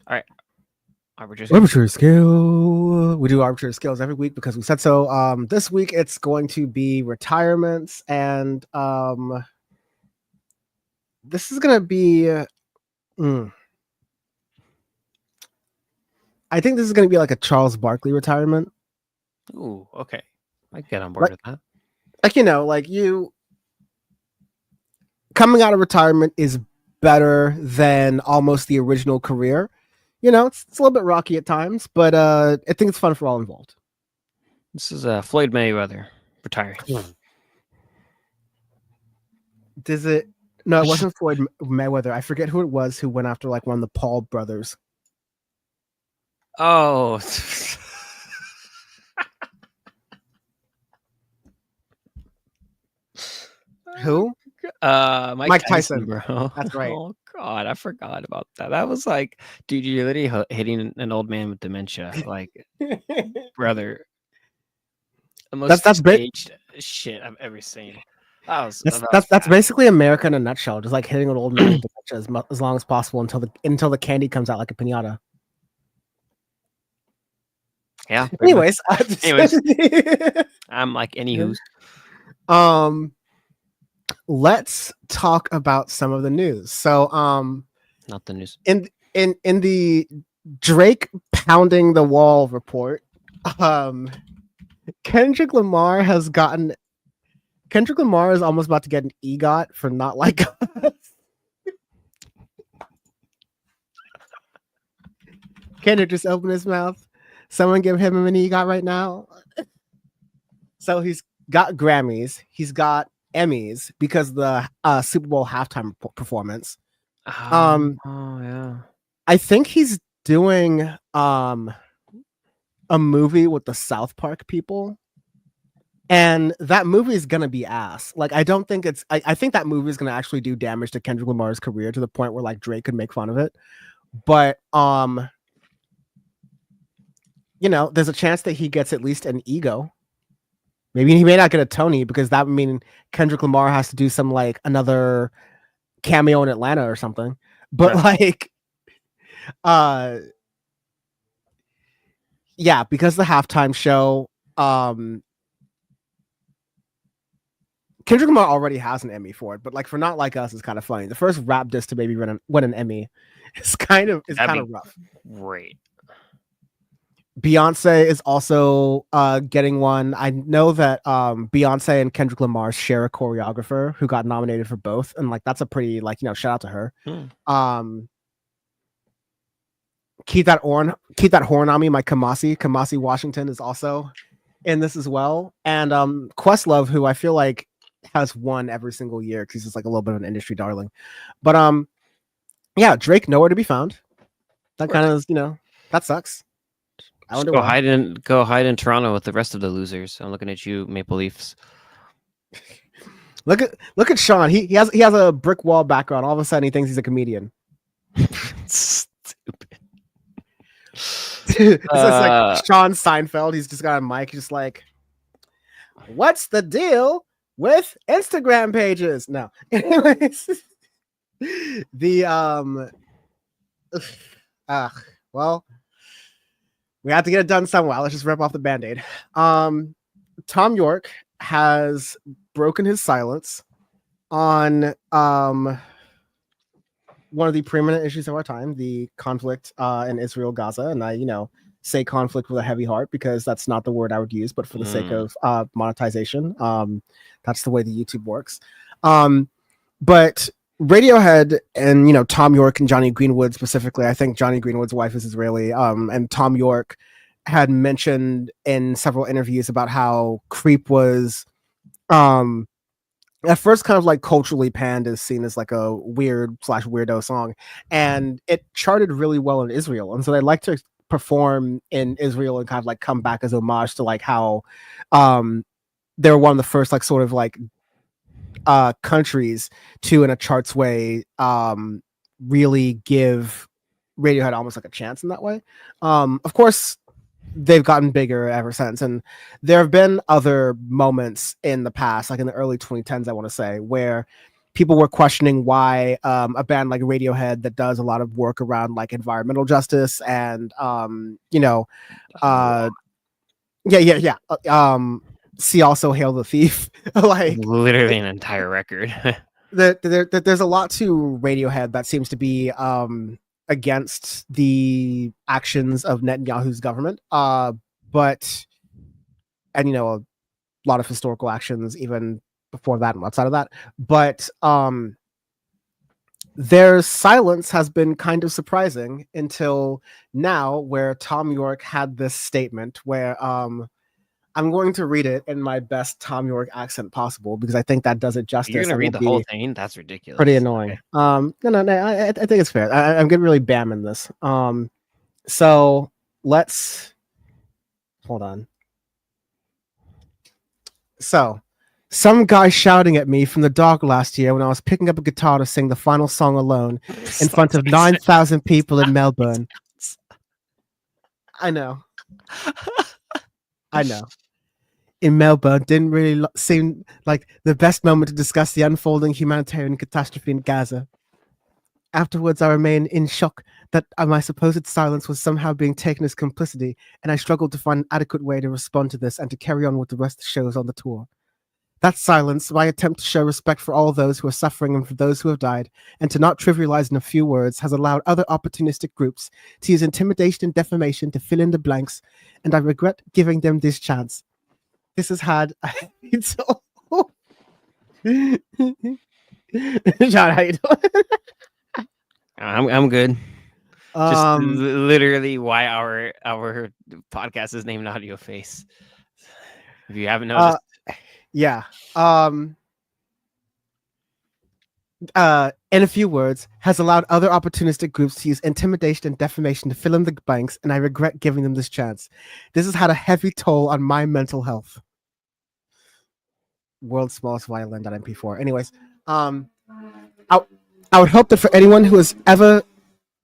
[SPEAKER 3] All right.
[SPEAKER 2] Arbitrary scale. We do arbitrary scales every week because we said so. This week it's going to be retirements, and this is gonna be. I think this is gonna be like a Charles Barkley retirement.
[SPEAKER 3] Ooh, okay. I get on board with that.
[SPEAKER 2] Like, you know, like you coming out of retirement is better than almost the original career. You know, it's a little bit rocky at times, but I think it's fun for all involved.
[SPEAKER 3] This is Floyd Mayweather retiring.
[SPEAKER 2] Does it? No, it wasn't Floyd Mayweather. I forget who it was who went after like one of the Paul brothers.
[SPEAKER 3] Oh.
[SPEAKER 2] Who?
[SPEAKER 3] Mike Tyson,
[SPEAKER 2] bro. That's right.
[SPEAKER 3] Oh God, I forgot about that. That was like, dude, you're literally hitting an old man with dementia. Like, brother, the most staged shit I've ever seen.
[SPEAKER 2] That's basically America in a nutshell. Just like hitting an old man with dementia as long as possible until the candy comes out like a piñata.
[SPEAKER 3] Yeah.
[SPEAKER 2] Anyways,
[SPEAKER 3] I'm like anywho's.
[SPEAKER 2] Let's talk about some of the news. So,
[SPEAKER 3] not the news.
[SPEAKER 2] In the Drake pounding the wall report, Kendrick Lamar is almost about to get an EGOT for Not Like Us. Kendrick just opened his mouth. Someone give him an EGOT right now. So he's got Grammys. He's got Emmys because the Super Bowl halftime performance.
[SPEAKER 3] Yeah.
[SPEAKER 2] I think he's doing a movie with the South Park people, and that movie is gonna be ass. Like, I don't think it's. I think that movie is gonna actually do damage to Kendrick Lamar's career to the point where like Drake could make fun of it. But you know, there's a chance that he gets at least an ego. Maybe he may not get a Tony because that would mean Kendrick Lamar has to do some like another cameo in Atlanta or something. But like, yeah, because the halftime show, Kendrick Lamar already has an Emmy for it, but like for Not Like Us is kind of funny. The first rap disc to maybe win an Emmy is kind of rough.
[SPEAKER 3] Great.
[SPEAKER 2] Beyonce is also getting one. I know that Beyonce and Kendrick Lamar share a choreographer who got nominated for both, and like that's a pretty like shout out to her. Keep that horn on me. My Kamasi Washington is also in this as well, and Questlove, who I feel like has won every single year because he's just like a little bit of an industry darling. But yeah, Drake nowhere to be found. That kind of that sucks.
[SPEAKER 3] I wonder go hide in Toronto with the rest of the losers. I'm looking at you, Maple Leafs.
[SPEAKER 2] Look at Sean. He has a brick wall background. All of a sudden, he thinks he's a comedian.
[SPEAKER 3] Stupid.
[SPEAKER 2] It's like Sean Seinfeld. He's just got a mic. He's just like, "What's the deal with Instagram pages?" No. Anyways, well. We have to get it done somewhere. Let's just rip off the Band-Aid. Tom York has broken his silence on one of the preeminent issues of our time, the conflict in Israel, Gaza. And I, say conflict with a heavy heart because that's not the word I would use, but for the sake of monetization, that's the way the YouTube works. But Radiohead and Tom York and Johnny Greenwood specifically, I think Johnny Greenwood's wife is Israeli, and Tom York had mentioned in several interviews about how Creep was at first kind of like culturally panned, is seen as like a weirdo song, and it charted really well in Israel, and so they like to perform in Israel and kind of like come back as homage to like how they were one of the first like sort of like countries to, in a charts way, really give Radiohead almost like a chance in that way. Of course, they've gotten bigger ever since, and there have been other moments in the past, like in the early 2010s, I want to say, where people were questioning why a band like Radiohead that does a lot of work around like environmental justice and see also Hail the Thief, like
[SPEAKER 3] literally an entire record.
[SPEAKER 2] There's a lot to Radiohead that seems to be against the actions of Netanyahu's government, but a lot of historical actions even before that and outside of that, but their silence has been kind of surprising until now, where Tom York had this statement where I'm going to read it in my best Tom York accent possible because I think that does it justice.
[SPEAKER 3] You're gonna read the whole thing? That's ridiculous.
[SPEAKER 2] Pretty annoying. Okay. No. I think it's fair. I'm getting really bamming this. So let's hold on. So, some guy shouting at me from the dark last year when I was picking up a guitar to sing the final song alone in front of 9,000 people in Melbourne. I know. In Melbourne didn't really seem like the best moment to discuss the unfolding humanitarian catastrophe in Gaza. Afterwards, I remained in shock that my supposed silence was somehow being taken as complicity, and I struggled to find an adequate way to respond to this and to carry on with the rest of the shows on the tour. That silence, my attempt to show respect for all those who are suffering and for those who have died, and to not trivialize in a few words, has allowed other opportunistic groups to use intimidation and defamation to fill in the blanks, and I regret giving them this chance. This has had... John, how you doing?
[SPEAKER 3] I'm good. Just literally why our podcast is named Audioface. If you haven't noticed.
[SPEAKER 2] Yeah. In a few words, has allowed other opportunistic groups to use intimidation and defamation to fill in the blanks, and I regret giving them this chance. This has had a heavy toll on my mental health. World's smallest violin.mp4. Anyways, I would hope that for anyone who has ever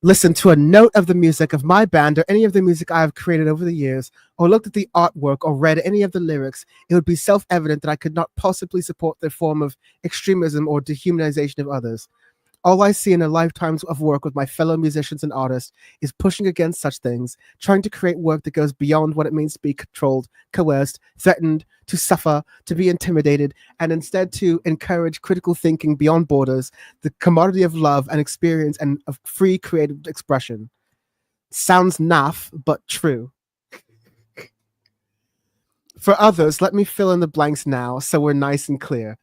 [SPEAKER 2] listened to a note of the music of my band or any of the music I have created over the years, or looked at the artwork or read any of the lyrics, it would be self-evident that I could not possibly support their form of extremism or dehumanization of others. All I see in a lifetimes of work with my fellow musicians and artists is pushing against such things, trying to create work that goes beyond what it means to be controlled, coerced, threatened, to suffer, to be intimidated, and instead to encourage critical thinking beyond borders, the commodity of love and experience and of free creative expression. Sounds naff, but true. For others, let me fill in the blanks now so we're nice and clear.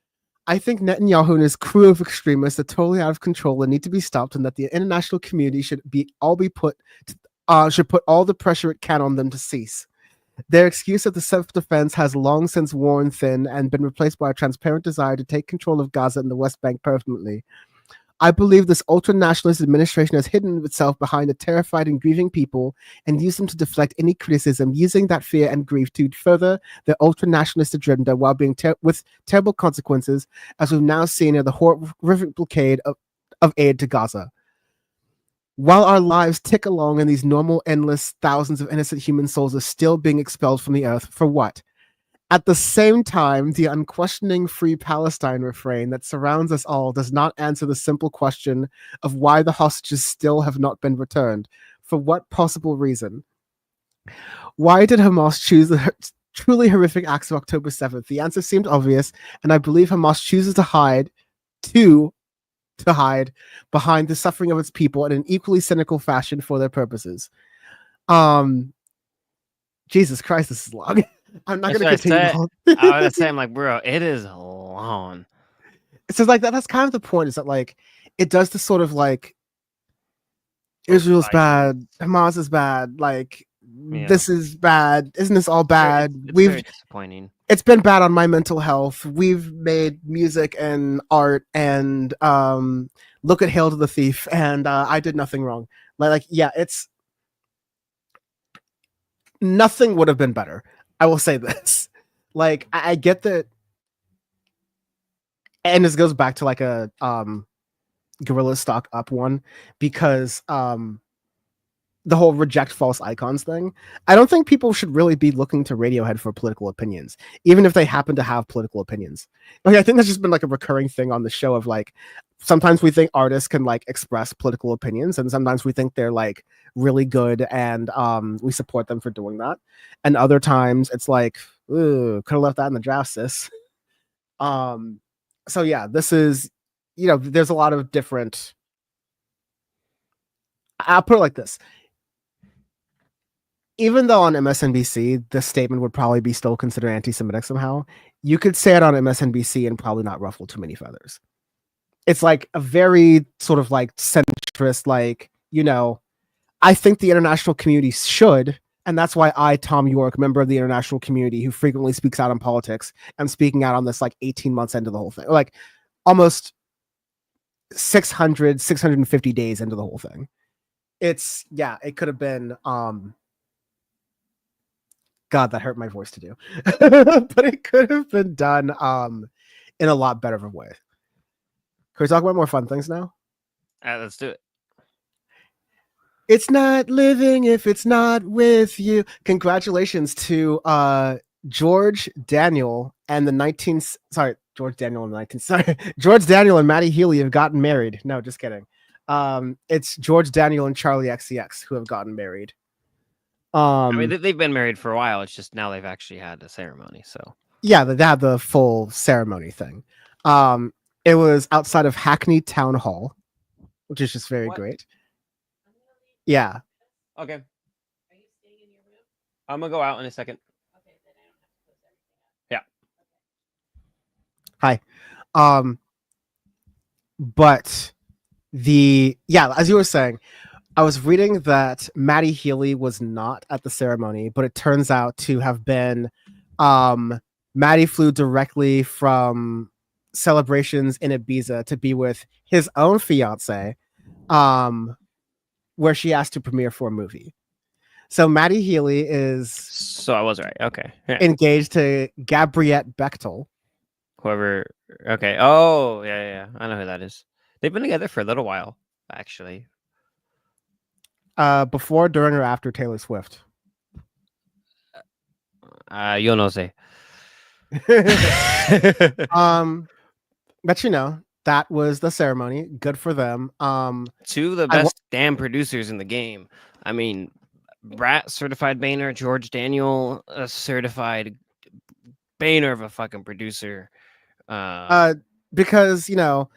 [SPEAKER 2] I think Netanyahu and his crew of extremists are totally out of control and need to be stopped, and that the international community should put all the pressure it can on them to cease. Their excuse of the self-defense has long since worn thin and been replaced by a transparent desire to take control of Gaza and the West Bank permanently. I believe this ultra-nationalist administration has hidden itself behind a terrified and grieving people and used them to deflect any criticism, using that fear and grief to further their ultra-nationalist agenda while being with terrible consequences, as we've now seen in the horrific blockade of aid to Gaza. While our lives tick along and these normal, endless thousands of innocent human souls are still being expelled from the earth, for what? At the same time, the unquestioning free Palestine refrain that surrounds us all does not answer the simple question of why the hostages still have not been returned. For what possible reason? Why did Hamas choose the truly horrific acts of October 7th? The answer seemed obvious, and I believe Hamas chooses to hide behind the suffering of its people in an equally cynical fashion for their purposes. Jesus Christ, this is long. I'm not going to continue.
[SPEAKER 3] I was gonna say, I'm like, bro, it is long.
[SPEAKER 2] So like that's kind of the point, is that like it does this sort of like Israel's bad, Hamas is bad, like this is bad, isn't this all bad?
[SPEAKER 3] It's very disappointing.
[SPEAKER 2] It's been bad on my mental health. We've made music and art and look at Hail to the Thief, and I did nothing wrong. Like yeah, it's nothing would have been better. I will say this. Like, I get that, and this goes back to like a Gorilla Stock Up one, because the whole reject false icons thing. I don't think people should really be looking to Radiohead for political opinions, even if they happen to have political opinions. Like, I think that's just been like a recurring thing on the show of like, sometimes we think artists can like express political opinions, and sometimes we think they're like really good and we support them for doing that. And other times it's like, ooh, could have left that in the draft, sis. So yeah, this is, there's a lot of different. I'll put it like this. Even though on MSNBC, the statement would probably be still considered anti-Semitic somehow, you could say it on MSNBC and probably not ruffle too many feathers. It's like a very sort of like centrist, like, I think the international community should, and that's why I, Tom York, member of the international community who frequently speaks out on politics, am speaking out on this like 18 months into the whole thing, like almost 650 days into the whole thing. It's, yeah, it could have been, God, that hurt my voice to do, but it could have been done in a lot better of a way. Can we talk about more fun things now?
[SPEAKER 3] Let's do it.
[SPEAKER 2] It's not living if it's not with you. Congratulations to George Daniel and George Daniel and Maddie Healy have gotten married. No, just kidding. It's George Daniel and Charlie XCX who have gotten married.
[SPEAKER 3] I mean, they've been married for a while. It's just now they've actually had a ceremony. So
[SPEAKER 2] yeah, they had the full ceremony thing. It was outside of Hackney Town Hall, which is just very great. Yeah.
[SPEAKER 3] Okay. Are you staying in your room? I'm gonna go out in a second. Okay, then I don't have to close everything.
[SPEAKER 2] Yeah. Hi. But as you were saying, I was reading that Maddie Healy was not at the ceremony, but it turns out to have been Maddie flew directly from celebrations in Ibiza to be with his own fiance, where she asked to premiere for a movie. So Maddie Healy is...
[SPEAKER 3] So I was right. Okay.
[SPEAKER 2] Yeah. Engaged to Gabriette Bechtel.
[SPEAKER 3] Whoever... Okay. Oh, yeah. I know who that is. They've been together for a little while, actually.
[SPEAKER 2] Before, during, or after Taylor Swift?
[SPEAKER 3] Yo no sé.
[SPEAKER 2] But that was the ceremony. Good for them.
[SPEAKER 3] Two of the best damn producers in the game. I mean, Brat certified Boehner, George Daniel certified Boehner of a fucking producer.
[SPEAKER 2] Because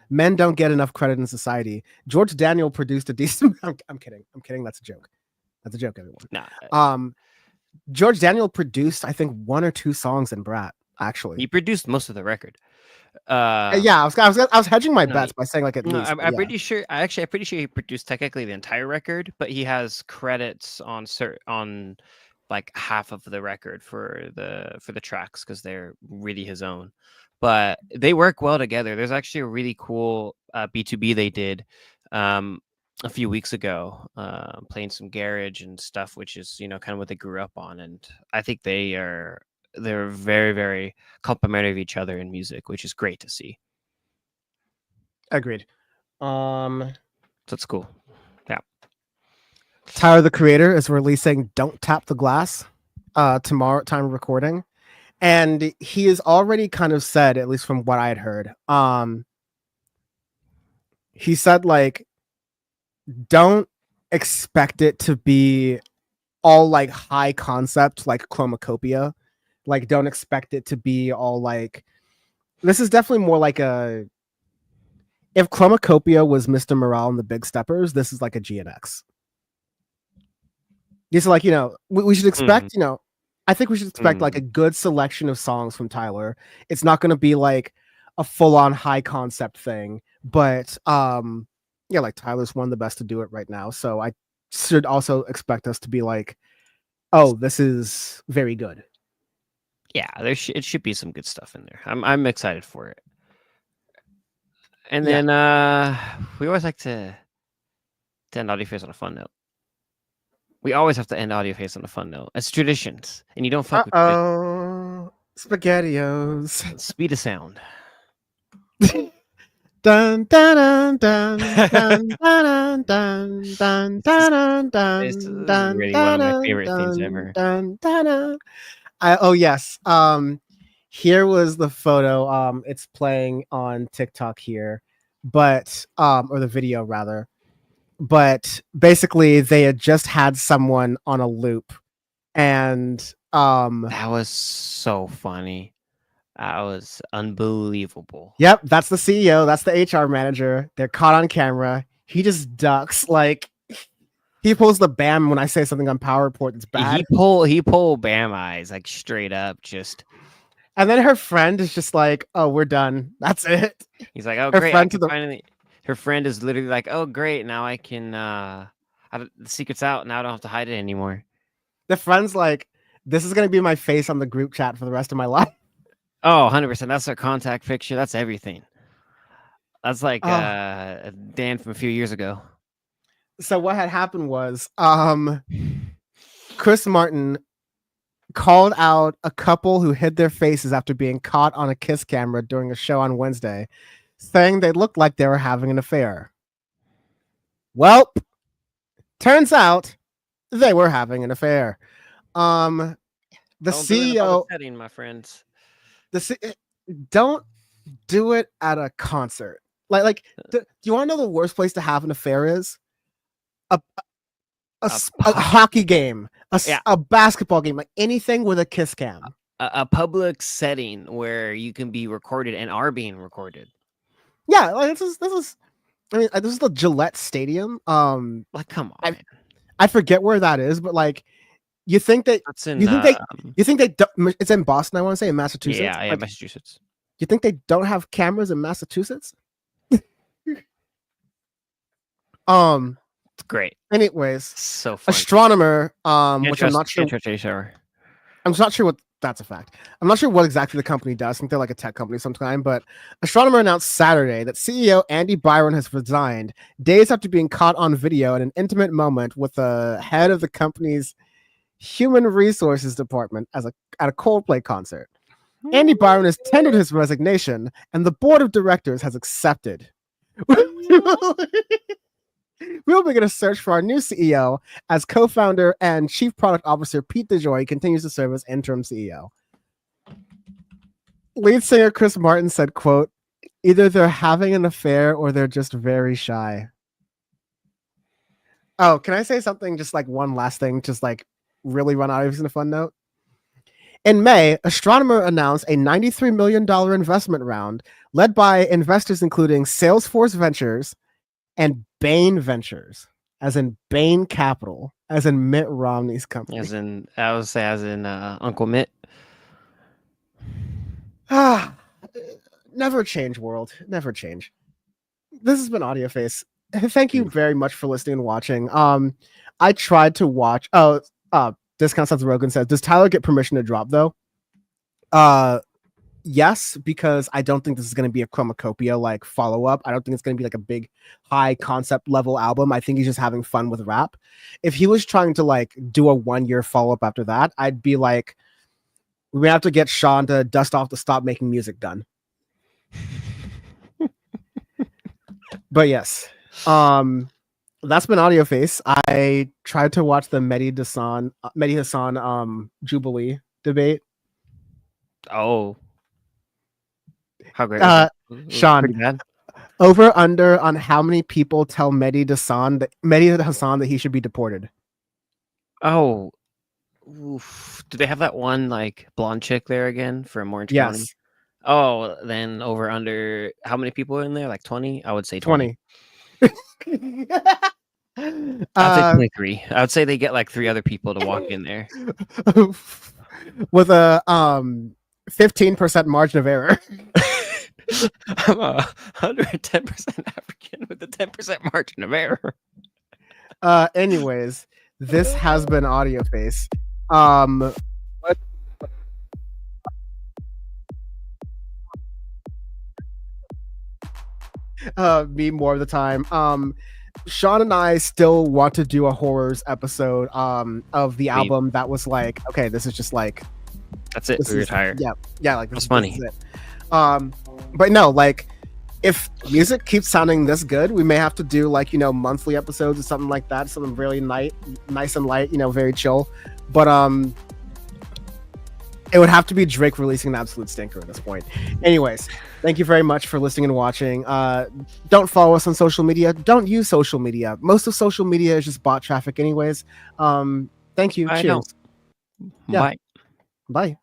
[SPEAKER 2] men don't get enough credit in society. George Daniel produced a decent. I'm kidding. That's a joke. That's a joke, everyone.
[SPEAKER 3] Nah.
[SPEAKER 2] George Daniel produced, I think, 1 or 2 songs in Brat. Actually,
[SPEAKER 3] he produced most of the record.
[SPEAKER 2] Yeah, I was hedging my bets by saying like at least.
[SPEAKER 3] I'm pretty sure. I'm pretty sure he produced technically the entire record, but he has credits on like half of the record for the tracks because they're really his own. But they work well together. There's actually a really cool B2B they did a few weeks ago, playing some garage and stuff, which is kind of what they grew up on, and I think they're very, very complimentary of each other in music, which is great to see.
[SPEAKER 2] Agreed.
[SPEAKER 3] That's cool. Yeah.
[SPEAKER 2] Tyler, the Creator, is releasing "Don't Tap the Glass" tomorrow, time of recording, and he has already kind of said, at least from what I had heard, he said like, don't expect it to be all like high concept like Chromacopia. Like, don't expect it to be all like. This is definitely more like a. If Chromacopia was Mr. Morale and the Big Steppers, this is like a GNX. It's like, we should expect, I think we should expect like a good selection of songs from Tyler. It's not going to be like a full-on high concept thing, but like Tyler's one of the best to do it right now. So I should also expect us to be like, oh, this is very good.
[SPEAKER 3] Yeah, it should be some good stuff in there. I'm excited for it. And then we always like to end Audioface on a fun note. We always have to end Audioface on a fun note. It's traditions, and you don't fuck with
[SPEAKER 2] traditions. SpaghettiOs.
[SPEAKER 3] Speed of sound.
[SPEAKER 2] Dun dun dun dun dun dun dun dun dun dun.
[SPEAKER 3] This is really one of my favorite things ever.
[SPEAKER 2] Oh yes. Here was the photo. It's playing on TikTok here, but or the video rather. But basically, they had just had someone on a loop, and
[SPEAKER 3] that was so funny. That was unbelievable.
[SPEAKER 2] Yep, that's the CEO. That's the HR manager. They're caught on camera. He just ducks like. He pulls the Bam when I say something on Power Report that's bad.
[SPEAKER 3] He pull Bam eyes like straight up, just.
[SPEAKER 2] And then her friend is just like, "Oh, we're done. That's it."
[SPEAKER 3] He's like, "Oh, great." Finally, her friend is literally like, "Oh, great. Now I can. The secret's out. Now I don't have to hide it anymore."
[SPEAKER 2] The friend's like, "This is gonna be my face on the group chat for the rest of my life."
[SPEAKER 3] Oh, 100%. That's our contact picture. That's everything. That's like Dan from a few years ago.
[SPEAKER 2] So what had happened was Chris Martin called out a couple who hid their faces after being caught on a kiss camera during a show on Wednesday, saying they looked like they were having an affair. Well, turns out they were having an affair. The CEO,
[SPEAKER 3] setting, my friends.
[SPEAKER 2] Don't do it at a concert. Do you want to know the worst place to have an affair is? A hockey game, a basketball game, like anything with a kiss cam.
[SPEAKER 3] A public setting where you can be recorded and are being recorded.
[SPEAKER 2] Yeah, like this is. I mean, this is the Gillette Stadium.
[SPEAKER 3] Like, come on.
[SPEAKER 2] I forget where that is, but like, you think that
[SPEAKER 3] it's in,
[SPEAKER 2] you think they it's in Boston? I want to say in Massachusetts.
[SPEAKER 3] Yeah, Massachusetts.
[SPEAKER 2] You think they don't have cameras in Massachusetts?
[SPEAKER 3] It's great.
[SPEAKER 2] Anyways,
[SPEAKER 3] so funny.
[SPEAKER 2] Astronomer, which I'm not sure. I'm not sure what that's a fact. I'm not sure what exactly the company does. I think they're like a tech company sometime. But Astronomer announced Saturday that CEO Andy Byron has resigned days after being caught on video in an intimate moment with the head of the company's human resources department at a Coldplay concert. Andy Byron has tendered his resignation, and the board of directors has accepted. We'll begin a search for our new CEO as co-founder and chief product officer Pete DeJoy continues to serve as interim CEO. Lead singer Chris Martin said, quote, Either they're having an affair or they're just very shy. Oh, can I say something? Just like one last thing, just like really run out of in a fun note. In May, Astronomer announced a $93 million investment round led by investors including Salesforce Ventures and Bain Ventures, as in Bain Capital, as in Mitt Romney's company.
[SPEAKER 3] As in, I would say, as in Uncle Mitt.
[SPEAKER 2] Never change, world. Never change. This has been Audioface. Thank you very much for listening and watching. I tried to watch. Discount Seth Rogan says, does Tyler get permission to drop though? Yes, because I don't think this is going to be a Chromacopia like follow up. I don't think it's going to be like a big high concept level album. I think he's just having fun with rap. If he was trying to like do a 1 year follow up after that, I'd be like, we have to get Sean to dust off to stop making music done. But yes, that's been Audioface. I tried to watch the Mehdi Hassan Jubilee debate.
[SPEAKER 3] Oh, how great!
[SPEAKER 2] Sean,
[SPEAKER 3] pretty bad.
[SPEAKER 2] Over under on how many people tell Mehdi Hassan that he should be deported.
[SPEAKER 3] Oh, oof. Do they have that one like blonde chick there again from Orange County?
[SPEAKER 2] Yes.
[SPEAKER 3] Oh, then over under how many people are in there? Like 20? I would say 20. I'd say 23. I would say they get like 3 other people to walk in there
[SPEAKER 2] with a 15% margin of error.
[SPEAKER 3] I'm 110% African with a 10% margin of error.
[SPEAKER 2] Anyways, this has been Audioface. Me more of the time. Sean and I still want to do a horrors episode of the album that was like, okay, this is just like,
[SPEAKER 3] that's it. We retire.
[SPEAKER 2] Yeah, like
[SPEAKER 3] that's funny.
[SPEAKER 2] This is it. But no, like if music keeps sounding this good, we may have to do like, monthly episodes or something like that, something really nice and light, very chill. But it would have to be Drake releasing an absolute stinker at this point. Anyways, thank you very much for listening and watching. Don't follow us on social media. Don't use social media. Most of social media is just bot traffic anyways. Thank you. Cheers.
[SPEAKER 3] Bye.
[SPEAKER 2] Bye.